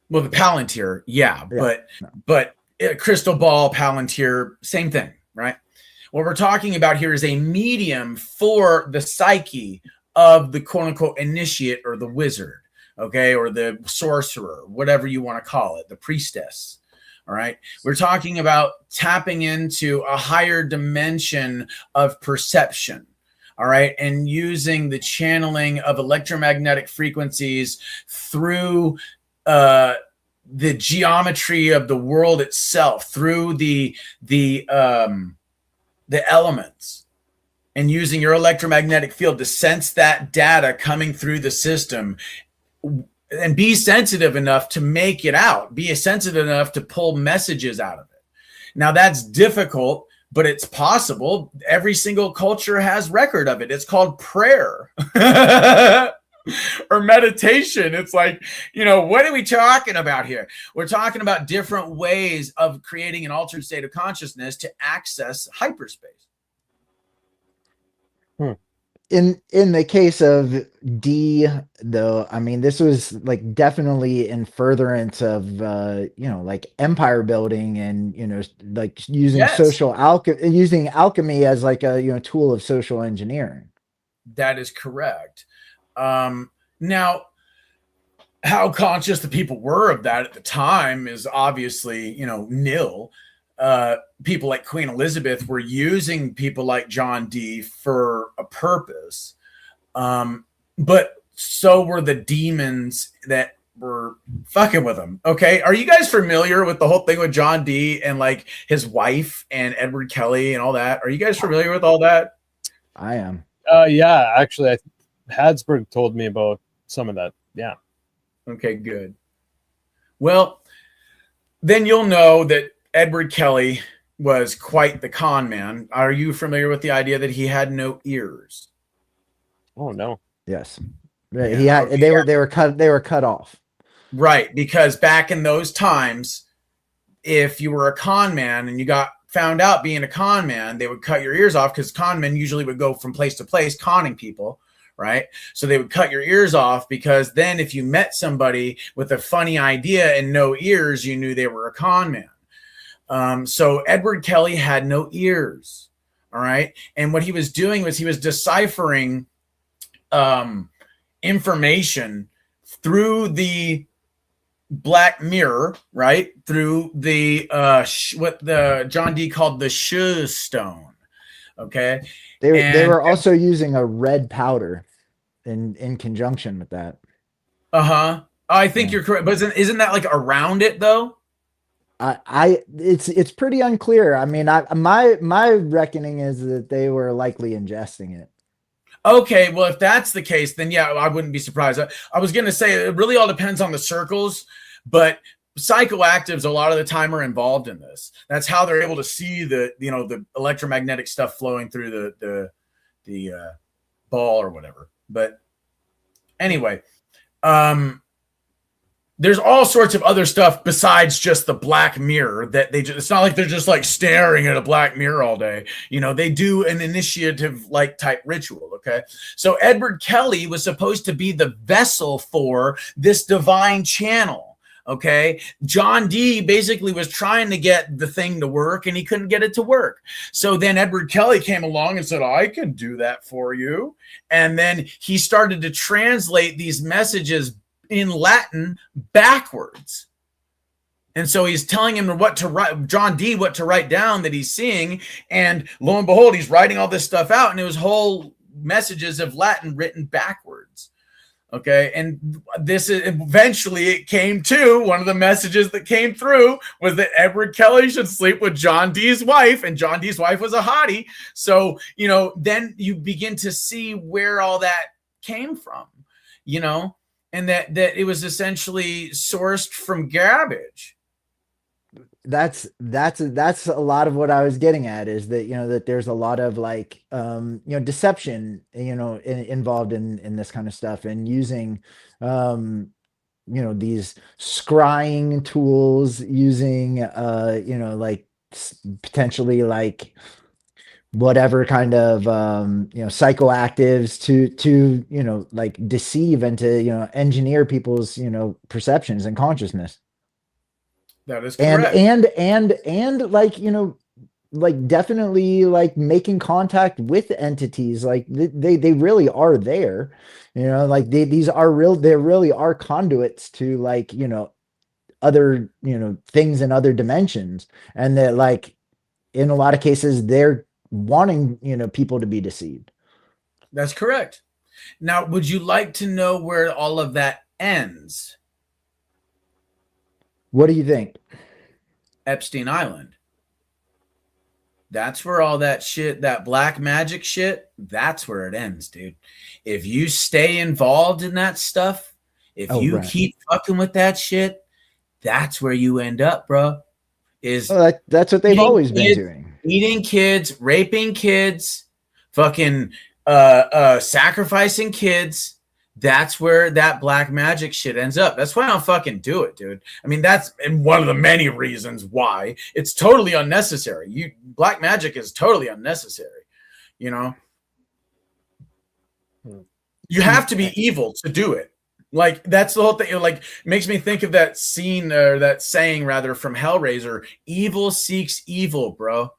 well, the Palantir, yeah. But crystal ball, Palantir, same thing, right? What we're talking about here is a medium for the psyche of the quote unquote initiate or the wizard, okay, or the sorcerer, whatever you want to call it, the priestess. All right. We're talking about tapping into a higher dimension of perception. All right. And using the channeling of electromagnetic frequencies through the geometry of the world itself, through the elements, and using your electromagnetic field to sense that data coming through the system and be sensitive enough to make it out, be sensitive enough to pull messages out of it. Now that's difficult, but it's possible. Every single culture has record of it. It's called prayer or meditation. It's like, what are we talking about here? We're talking about different ways of creating an altered state of consciousness to access hyperspace. In the case of D, though, I mean, this was like definitely in furtherance of like empire building and like using using alchemy as like a tool of social engineering. That is correct. Now, how conscious the people were of that at the time is obviously nil. People like Queen Elizabeth were using people like John Dee for a purpose. But so were the demons that were fucking with him. Okay. Are you guys familiar with the whole thing with John Dee and like his wife and Edward Kelly and all that? Are you guys familiar with all that? I am. Yeah, actually, Hadsburg told me about some of that. Yeah. Okay, good. Well, then you'll know that Edward Kelly was quite the con man. Are you familiar with the idea that he had no ears? Oh no. Yes. Yeah, he had. Okay. They were cut off. Right, because back in those times, if you were a con man and you got found out being a con man, they would cut your ears off because con men usually would go from place to place conning people. Right. So they would cut your ears off because then if you met somebody with a funny idea and no ears, you knew they were a con man. So Edward Kelly had no ears. All right. And what he was doing was he was deciphering information through the black mirror, right? Through the what the John Dee called the Shu stone. Okay. They were also using a red powder in conjunction with that. Uh-huh. I think you're correct. But isn't that like around it though? It's pretty unclear. I mean, my reckoning is that they were likely ingesting it. Okay, well, if that's the case, then yeah, I wouldn't be surprised. I was going to say it really all depends on the circles, but psychoactives a lot of the time are involved in this. That's how they're able to see the electromagnetic stuff flowing through the ball or whatever. But anyway, there's all sorts of other stuff besides just the black mirror that it's not like they're just like staring at a black mirror all day. They do an initiative like type ritual. Okay. So Edward Kelly was supposed to be the vessel for this divine channel. Okay. John Dee basically was trying to get the thing to work and he couldn't get it to work. So then Edward Kelly came along and said, I can do that for you. And then he started to translate these messages in Latin backwards. And so he's telling him what to write, John D, what to write down that he's seeing. And lo and behold, he's writing all this stuff out, and it was whole messages of Latin written backwards. Okay. And this is eventually it came to one of the messages that came through was that Edward Kelly should sleep with John D's wife, and John D's wife was a hottie. So, you know, then you begin to see where all that came from, you know, and that it was essentially sourced from garbage. That's a lot of what I was getting at, is that, you know, that there's a lot of like, you know, deception, you know, involved in this kind of stuff, and using, you know, these scrying tools, using, you know, like potentially like whatever kind of, you know, psychoactives to, you know, like deceive and to, you know, engineer people's, you know, perceptions and consciousness. That is correct. And like, you know, like definitely like making contact with entities, like they really are there, you know, like these are real, they really are conduits to, like, you know, other, you know, things in other dimensions, and that like in a lot of cases they're wanting, you know, people to be deceived. That's correct. Now, would you like to know where all of that ends? What do you think? Epstein Island. That's where all that shit, that black magic shit, that's where it ends, dude. If you stay involved in that stuff, if you keep fucking with that shit, that's where you end up, bro. That's what they've always been doing. Eating kids, raping kids, fucking sacrificing kids. That's where that black magic shit ends up. That's why I don't fucking do it, dude. I mean, that's one of the many reasons why it's totally unnecessary. Black magic is totally unnecessary. You know, you have to be evil to do it. Like, that's the whole thing. Like, it makes me think of that scene, or that saying rather, from Hellraiser: evil seeks evil, bro.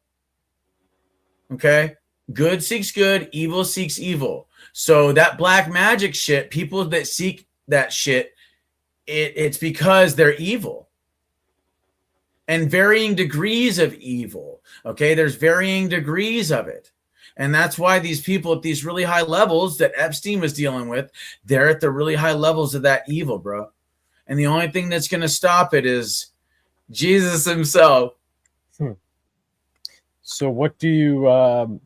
Okay. Good seeks good, evil seeks evil. So that black magic shit, people that seek that shit, it's because they're evil. And varying degrees of evil. Okay, there's varying degrees of it. And that's why these people at these really high levels that Epstein was dealing with, they're at the really high levels of that evil, bro. And the only thing that's going to stop it is Jesus himself. So what do you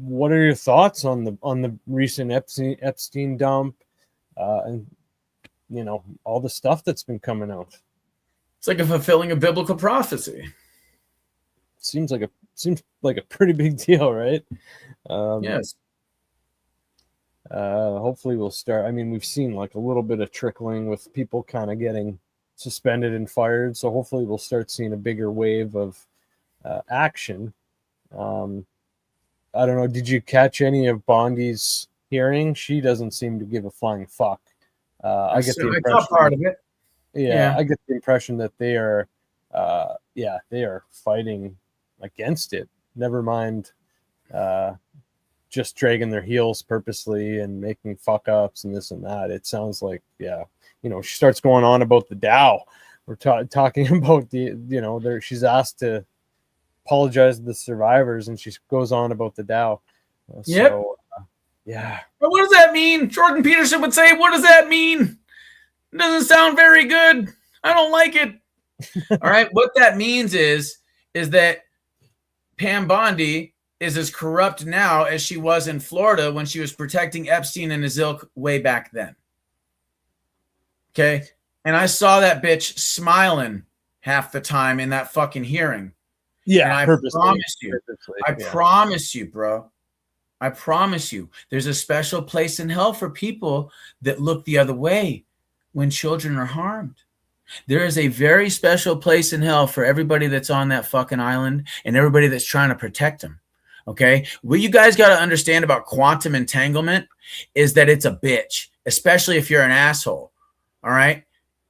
what are your thoughts on the recent Epstein dump, and, you know, all the stuff that's been coming out? It's like a fulfilling a biblical prophecy. Seems like a pretty big deal, right? Yes. Hopefully we'll start. I mean, we've seen like a little bit of trickling with people kind of getting suspended and fired. So hopefully we'll start seeing a bigger wave of action. I don't know. Did you catch any of Bondi's hearing? She doesn't seem to give a flying fuck. I get the impression. Part of it. Yeah, I get the impression that they are, they are fighting against it. Never mind, just dragging their heels purposely and making fuck ups and this and that. It sounds like, you know, she starts going on about the Dow. We're talking about she's asked to apologize to the survivors, and she goes on about the Dow. So, yeah. But what does that mean? Jordan Peterson would say, what does that mean? It doesn't sound very good. I don't like it. All right. What that means is that Pam Bondi is as corrupt now as she was in Florida when she was protecting Epstein and his ilk way back then. Okay. And I saw that bitch smiling half the time in that fucking hearing. Yeah. And I promise you, bro. I promise you, there's a special place in hell for people that look the other way when children are harmed. There is a very special place in hell for everybody that's on that fucking island and everybody that's trying to protect them. Okay. What you guys got to understand about quantum entanglement is that it's a bitch, especially if you're an asshole. All right.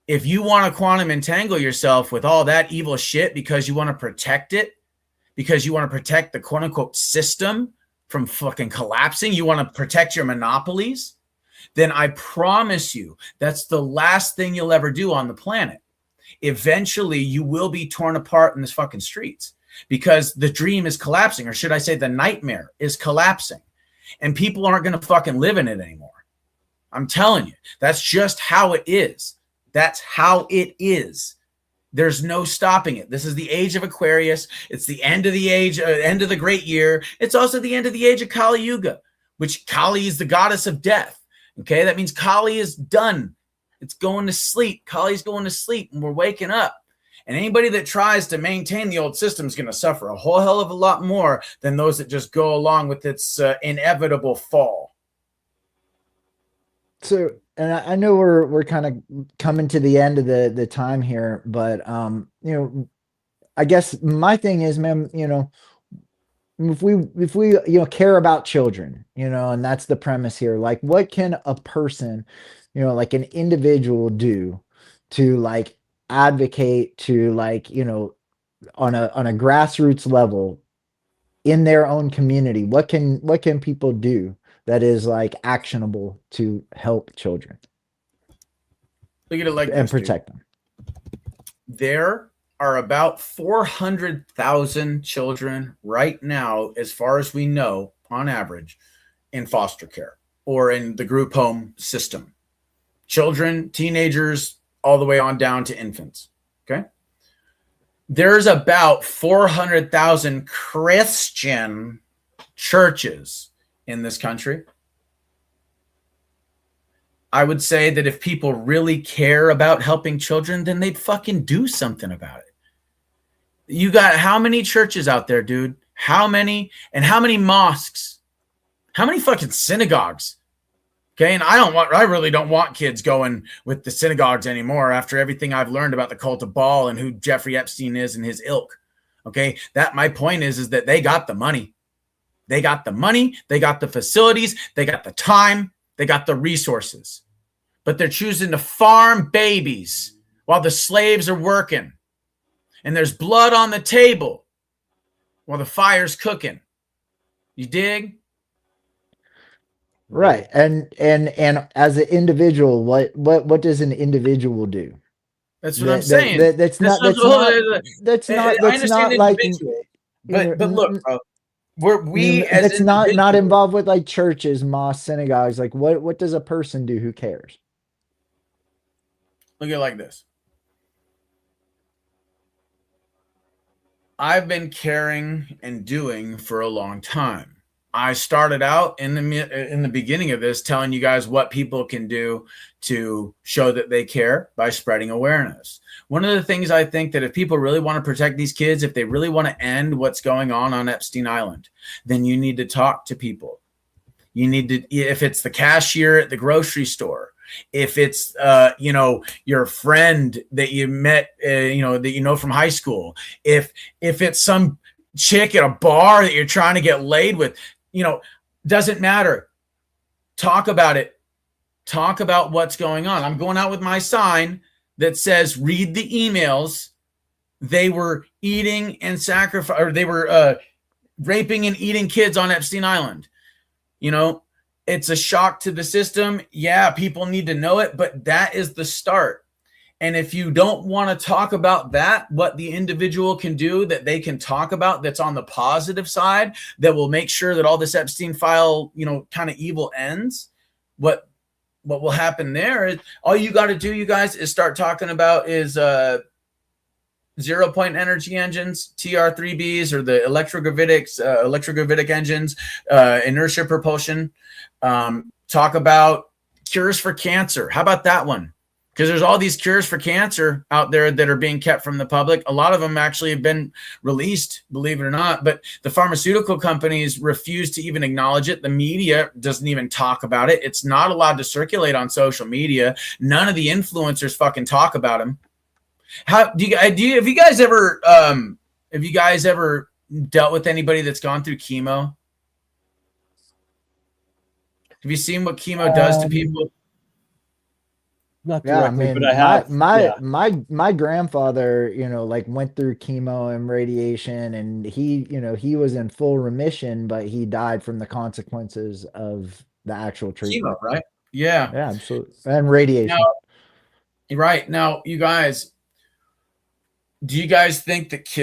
If you want to quantum entangle yourself with all that evil shit because you want to protect it, because you want to protect the quote unquote system from fucking collapsing, you want to protect your monopolies, then I promise you that's the last thing you'll ever do on the planet. Eventually, you will be torn apart in the fucking streets because the dream is collapsing, or should I say the nightmare is collapsing, and people aren't going to fucking live in it anymore. I'm telling you, that's just how it is. That's how it is. There's no stopping it. This is the age of Aquarius. It's the end of the age, end of the great year. It's also the end of the age of Kali Yuga, which Kali is the goddess of death. Okay, that means Kali is done. It's going to sleep. Kali's going to sleep, and we're waking up. And anybody that tries to maintain the old system is going to suffer a whole hell of a lot more than those that just go along with its inevitable fall. So, and I know we're kind of coming to the end of the time here, but you know, I guess my thing is, man, you know, if we you know, care about children, you know, and that's the premise here, like what can a person, you know, like an individual do to like advocate, to like, you know, on a grassroots level in their own community? What can people do that is like actionable to help children? Look at it like and this, protect dude. them. There are about 400,000 children right now, as far as we know, on average, in foster care or in the group home system. Children, teenagers, all the way on down to infants. Okay. There's about 400,000 Christian churches in this country. I would say that if people really care about helping children, then they'd fucking do something about it. You got how many churches out there, dude? How many? And how many mosques? How many fucking synagogues? Okay, and I really don't want kids going with the synagogues anymore after everything I've learned about the cult of Baal and who Jeffrey Epstein is and his ilk. Okay, that my point is that they got the money. They got the money, they got the facilities, they got the time, they got the resources. But they're choosing to farm babies while the slaves are working. And there's blood on the table while the fire's cooking. You dig? Right. And as an individual, what does an indivial do? That's what I'm saying. That's not like, but look, bro, that's not involved with like churches, mosques, synagogues. Like what does a person do who cares? Look at it like this. I've been caring and doing for a long time. I started out in the beginning of this telling you guys what people can do to show that they care by spreading awareness. One of the things I think that if people really want to protect these kids, if they really want to end what's going on Epstein Island, then you need to talk to people. You need to, if it's the cashier at the grocery store, if it's your friend that you met that you know from high school, if it's some chick at a bar that you're trying to get laid with, doesn't matter. Talk about it. Talk about what's going on. I'm going out with my sign that says read the emails. They were eating and sacrifice, or they were raping and eating kids on Epstein Island. It's a shock to the system. Yeah, people need to know it, but that is the start. And if you don't want to talk about that, what the individual can do that they can talk about that's on the positive side, that will make sure that all this Epstein file, kind of evil ends, what will happen there is all you got to do, you guys, is start talking about is 0-point energy engines, TR3Bs, or the electrogravitic engines, inertia propulsion. Talk about cures for cancer. How about that one? Because there's all these cures for cancer out there that are being kept from the public. A lot of them actually have been released, believe it or not, but the pharmaceutical companies refuse to even acknowledge it. The media doesn't even talk about it. It's not allowed to circulate on social media. None of the influencers fucking talk about them. Have you guys ever dealt with anybody that's gone through chemo? Have you seen what chemo does to people? Not directly, but I have. My grandfather, went through chemo and radiation, and he was in full remission, but he died from the consequences of the actual treatment. Chemo, right? Yeah. Yeah, absolutely. And radiation. Now, you guys, do you guys think that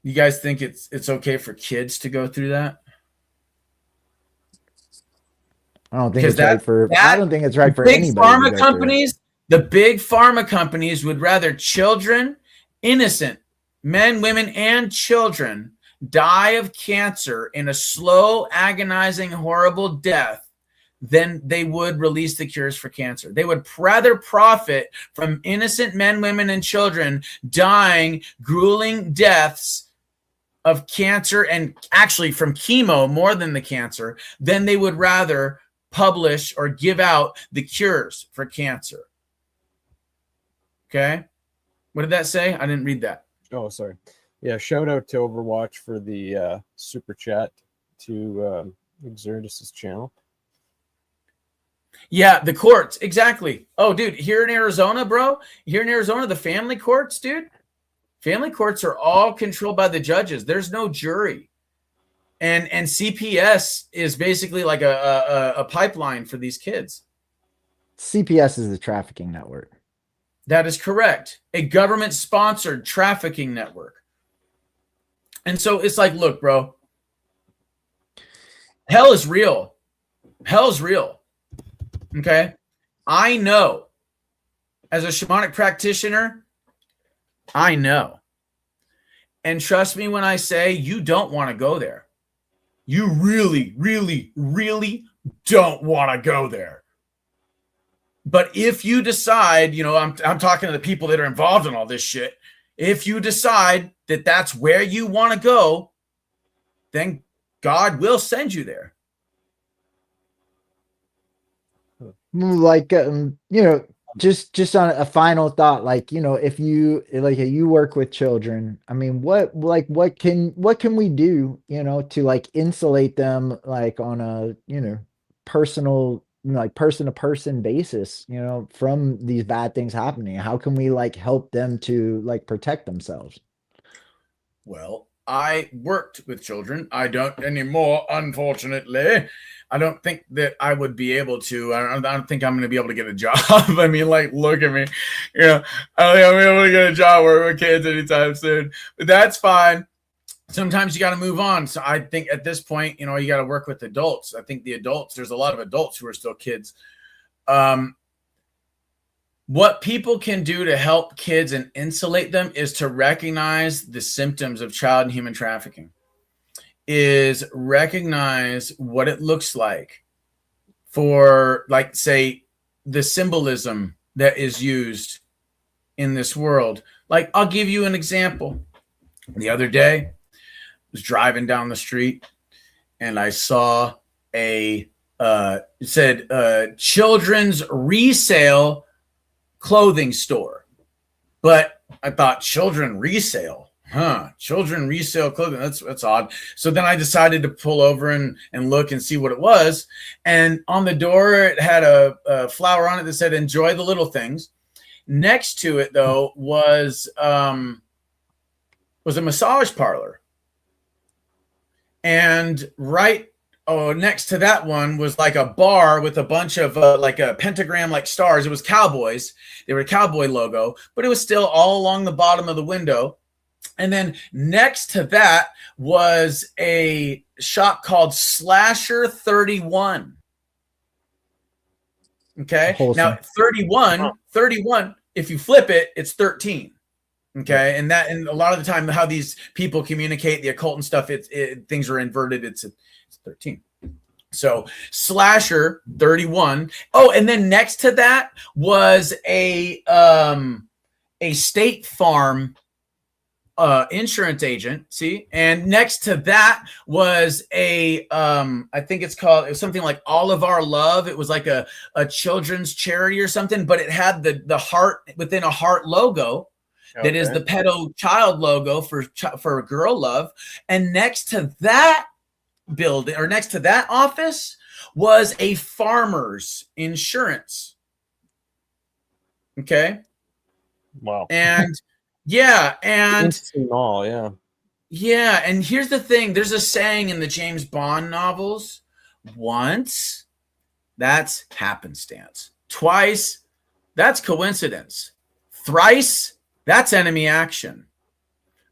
you guys think it's okay for kids to go through that? I don't think Because it's right for I that don't think it's right for big anybody to pharma go through it. companies, the big pharma companies would rather children, innocent men, women, and children die of cancer in a slow, agonizing, horrible death than they would release the cures for cancer. They would rather profit from innocent men, women, and children dying grueling deaths of cancer, and actually from chemo more than the cancer, than they would rather publish or give out the cures for cancer. Okay. What did that say? I didn't read that. Oh, sorry. Yeah, shout out to Overwatch for the super chat to Exertus's channel. Yeah, the courts. Exactly. Oh, dude, here in Arizona, bro, the family courts, dude, family courts are all controlled by the judges. There's no jury. And CPS is basically like a pipeline for these kids. CPS is the trafficking network. That is correct. A government-sponsored trafficking network. And so it's like, look, bro, hell is real. Hell's real. Okay? I know. As a shamanic practitioner, I know. And trust me when I say you don't want to go there. You really, really, really don't want to go there. But if you decide, I'm talking to the people that are involved in all this shit. If you decide that that's where you want to go, then God will send you there. Like, just on a final thought, like, if you work with children, I mean, what can we do, to like insulate them, like on a, personal, like person to person basis, from these bad things happening? How can we like help them to like protect themselves? Well, I worked with children. I don't anymore, unfortunately. I don't think that I would be able to. I don't think I'm going to be able to get a job. I mean, like, look at me. I don't think I'm going to be able to get a job working with kids anytime soon. But that's fine. Sometimes you got to move on. So I think at this point, you got to work with adults. I think there's a lot of adults who are still kids. What people can do to help kids and insulate them is to recognize the symptoms of child and human trafficking, is recognize what it looks like for, like, say, the symbolism that is used in this world. Like, I'll give you an example. The other day, I was driving down the street and I saw it said children's resale clothing store. But I thought, children resale, children resale clothing, that's odd. So then I decided to pull over and look and see what it was. And on the door, it had a flower on it that said, "Enjoy the little things." Next to it, though, was a massage parlor. And next to that one was like a bar with a bunch of like a pentagram like stars. It was cowboys. They were a cowboy logo, but it was still all along the bottom of the window. And then next to that was a shop called Slasher 31. Okay. Wholesome. Now 31, if you flip it, it's 13. Okay. And a lot of the time how these people communicate the occult and stuff, things are inverted. It's 13. So Slasher 31. Oh, and then next to that was a State Farm insurance agent. See, and next to that was I think it was something like All of Our Love. It was like a children's charity or something, but it had the heart within a heart logo. Okay. That is the pedo child logo for girl love. And next to that building, or next to that office, was a farmer's insurance. Okay. Wow. And yeah, and all, yeah. Yeah, and here's the thing. There's a saying in the James Bond novels: once that's happenstance. Twice, that's coincidence. Thrice, that's enemy action.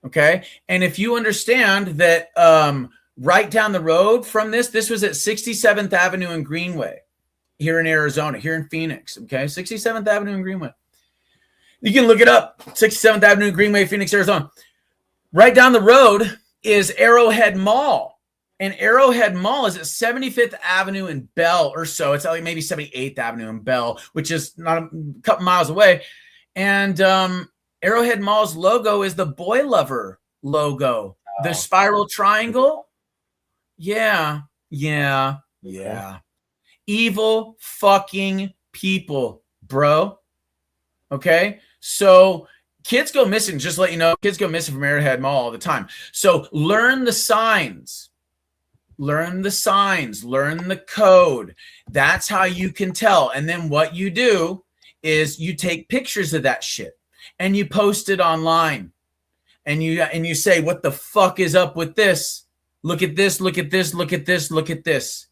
Okay. And if you understand that right down the road from this was at 67th Avenue and Greenway here in Arizona, here in Phoenix. Okay. 67th Avenue and Greenway. You can look it up. 67th Avenue, Greenway, Phoenix, Arizona. Right down the road is Arrowhead Mall. And Arrowhead Mall is at 75th Avenue and Bell or so. It's like maybe 78th Avenue and Bell, which is not a couple miles away. And Arrowhead Mall's logo is the Boy Lover logo. Oh. The spiral triangle. Yeah. Evil fucking people, bro. Okay? So kids go missing, just to let you know, kids go missing from Arrowhead Mall all the time. So learn the signs. Learn the code. That's how you can tell. And then what you do is you take pictures of that shit and you post it online. And you say, what the fuck is up with this? Look at this, look at this, look at this, look at this.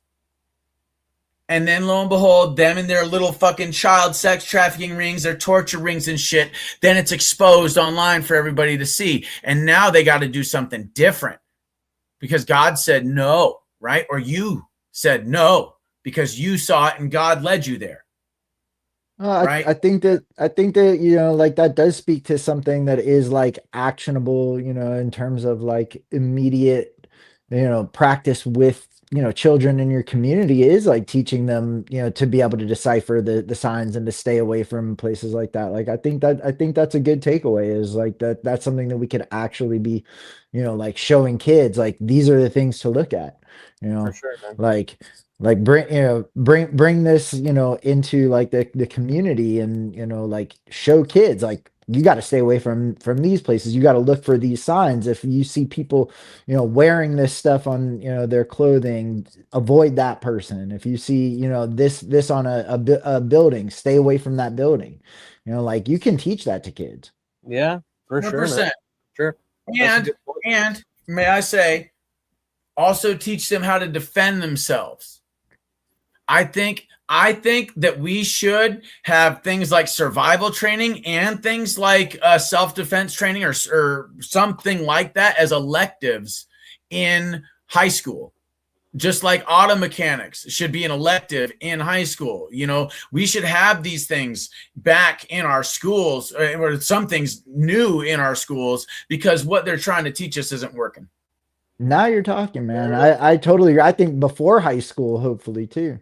And then lo and behold, them and their little fucking child sex trafficking rings, their torture rings and shit, then it's exposed online for everybody to see. And now they got to do something different because God said no, right? Or you said no because you saw it and God led you there. Right? I think that like that does speak to something that is like actionable, in terms of like immediate, practice with children in your community is like teaching them, to be able to decipher the signs and to stay away from places like that. Like I think that's a good takeaway is like that's something that we could actually be, like showing kids like these are the things to look at, For sure, man. like bring this into like the community and like show kids like you got to stay away from these places. You got to look for these signs. If you see people wearing this stuff on their clothing, avoid that person. If you see this on a building, stay away from that building. Like you can teach that to kids. Yeah, for 100%. Sure, man. Sure. And may I say, also teach them how to defend themselves. I think that we should have things like survival training and things like self-defense training or something like that as electives in high school. Just like auto mechanics should be an elective in high school. We should have these things back in our schools or some things new in our schools because what they're trying to teach us isn't working. Now you're talking, man. I totally agree. I think before high school, hopefully too.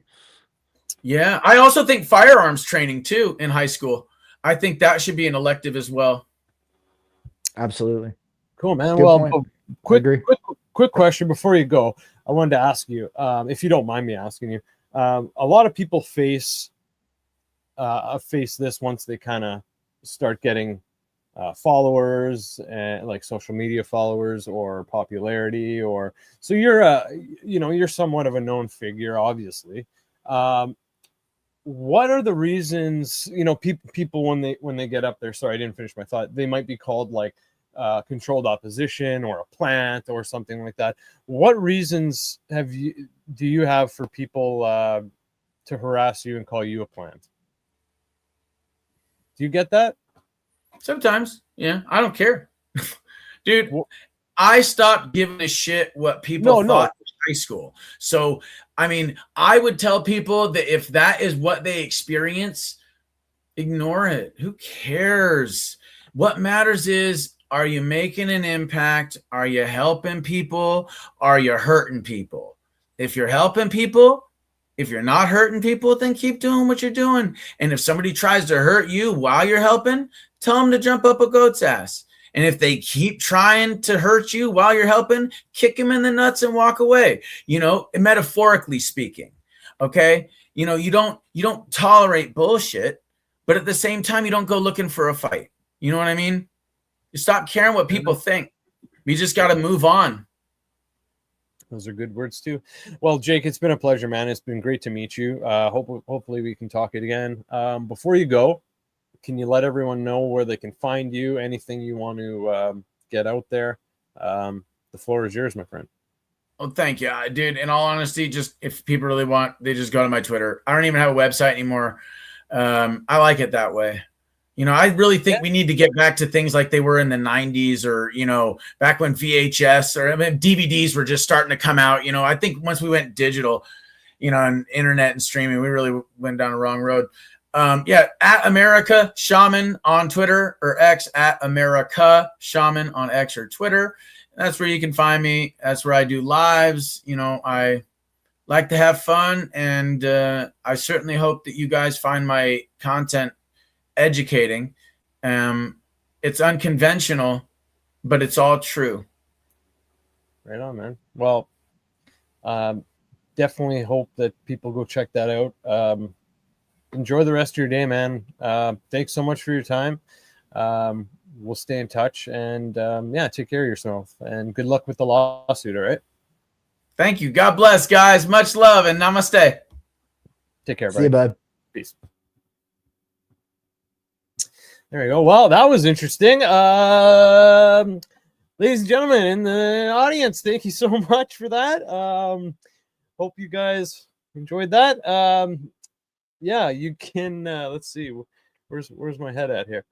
Yeah. I also think firearms training too in high school. I think that should be an elective as well. Absolutely. Cool, man. Good well, quick question before you go. I wanted to ask you, if you don't mind me asking you, a lot of people face this once they kind of start getting followers and like social media followers or popularity, or so you're somewhat of a known figure, obviously. What are the reasons, people when they get up there, sorry, I didn't finish my thought, they might be called like controlled opposition or a plant or something like that. What reasons do you have for people to harass you and call you a plant? Do you get that? Sometimes. Yeah. I don't care. Dude, I stopped giving a shit what people thought in high school. So, I mean, I would tell people that if that is what they experience, ignore it. Who cares? What matters is, are you making an impact? Are you helping people? Are you hurting people? If you're helping people, if you're not hurting people, then keep doing what you're doing. And if somebody tries to hurt you while you're helping, tell them to jump up a goat's ass. And if they keep trying to hurt you while you're helping, kick them in the nuts and walk away, metaphorically speaking. Okay. You don't tolerate bullshit, but at the same time, you don't go looking for a fight. You know what I mean? You stop caring what people think. We just got to move on. Those are good words too. Well, Jake, it's been a pleasure, man. It's been great to meet you. Hopefully we can talk it again. Before you go, can you let everyone know where they can find you? Anything you want to get out there? The floor is yours, my friend. Well, thank you, dude. In all honesty, just if people really want, they just go to my Twitter. I don't even have a website anymore. I like it that way. You know, I really think we need to get back to things like they were in the 90s, or, you know, back when VHS or DVDs were just starting to come out. You know, I think once we went digital, you know, and internet and streaming, we really went down the wrong road. Yeah, at America Shaman on Twitter or X, at America Shaman on X or Twitter. That's where you can find me. That's where I do lives. You know, I like to have fun, and I certainly hope that you guys find my content educating. It's unconventional, but it's all true. Right on, man. Well, definitely hope that people go check that out. Enjoy the rest of your day, man. Thanks so much for your time. We'll stay in touch, and yeah, take care of yourself, and good luck with the lawsuit. All right. Thank you. God bless, guys. Much love, and namaste. Take care, buddy. See you, bud. Peace. There we go. Well, that was interesting. Ladies and gentlemen in the audience, thank you so much for that. Hope you guys enjoyed that. Yeah, you can. Let's see. Where's my head at here?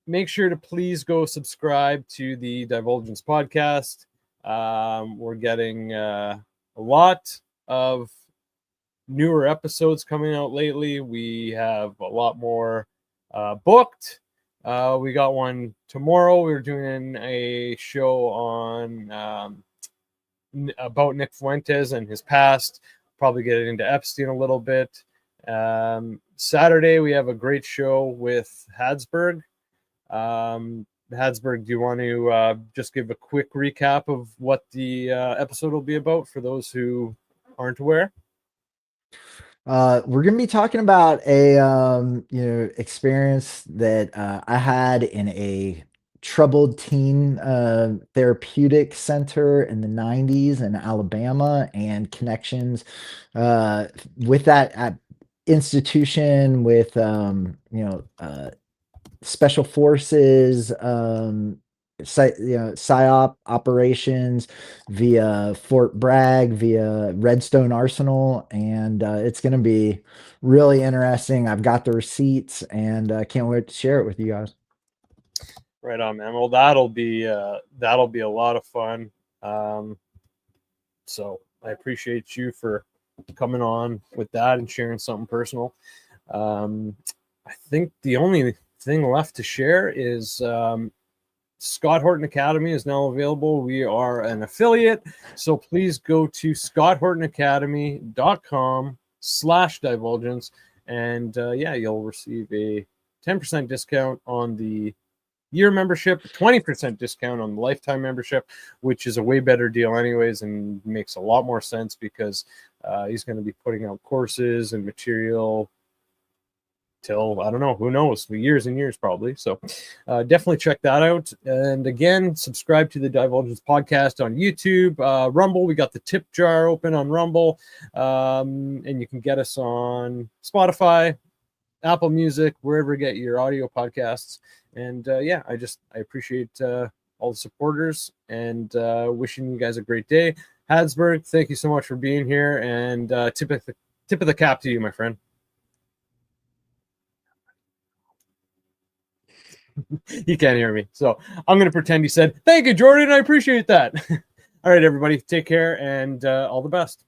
Make sure to please go subscribe to the Divulgence podcast. We're getting a lot of newer episodes coming out lately. We have a lot more booked. We got one tomorrow. We're doing a show on about Nick Fuentes and his past. Probably get into Epstein a little bit. Saturday we have a great show with Hadsberg. Hadsberg, do you want to just give a quick recap of what the episode will be about for those who aren't aware? We're gonna be talking about a experience that I had in a troubled teen therapeutic center in the 90s in Alabama, and connections with that institution with special forces, psyop operations via Fort Bragg, via Redstone Arsenal, and it's going to be really interesting. I've got the receipts, and I can't wait to share it with you guys. Right on, man. Well, that'll be a lot of fun. So I appreciate you for coming on with that and sharing something personal. I think the only thing left to share is Scott Horton Academy is now available. We are an affiliate, so please go to scotthortonacademy.com/divulgence, and yeah, you'll receive a 10% discount on the year membership, 20% discount on the lifetime membership, which is a way better deal anyways, and makes a lot more sense because he's going to be putting out courses and material till, I don't know, who knows, years and years probably. So definitely check that out. And again, subscribe to the Divulgence podcast on YouTube, Rumble. We got the tip jar open on Rumble, and you can get us on Spotify, Apple Music, wherever you get your audio podcasts. And yeah, I appreciate all the supporters, and wishing you guys a great day. Hadsberg, thank you so much for being here, and tip of the cap to you, my friend. He can't hear me, so I'm going to pretend he said, thank you, Jordan. I appreciate that. All right, everybody, take care, and all the best.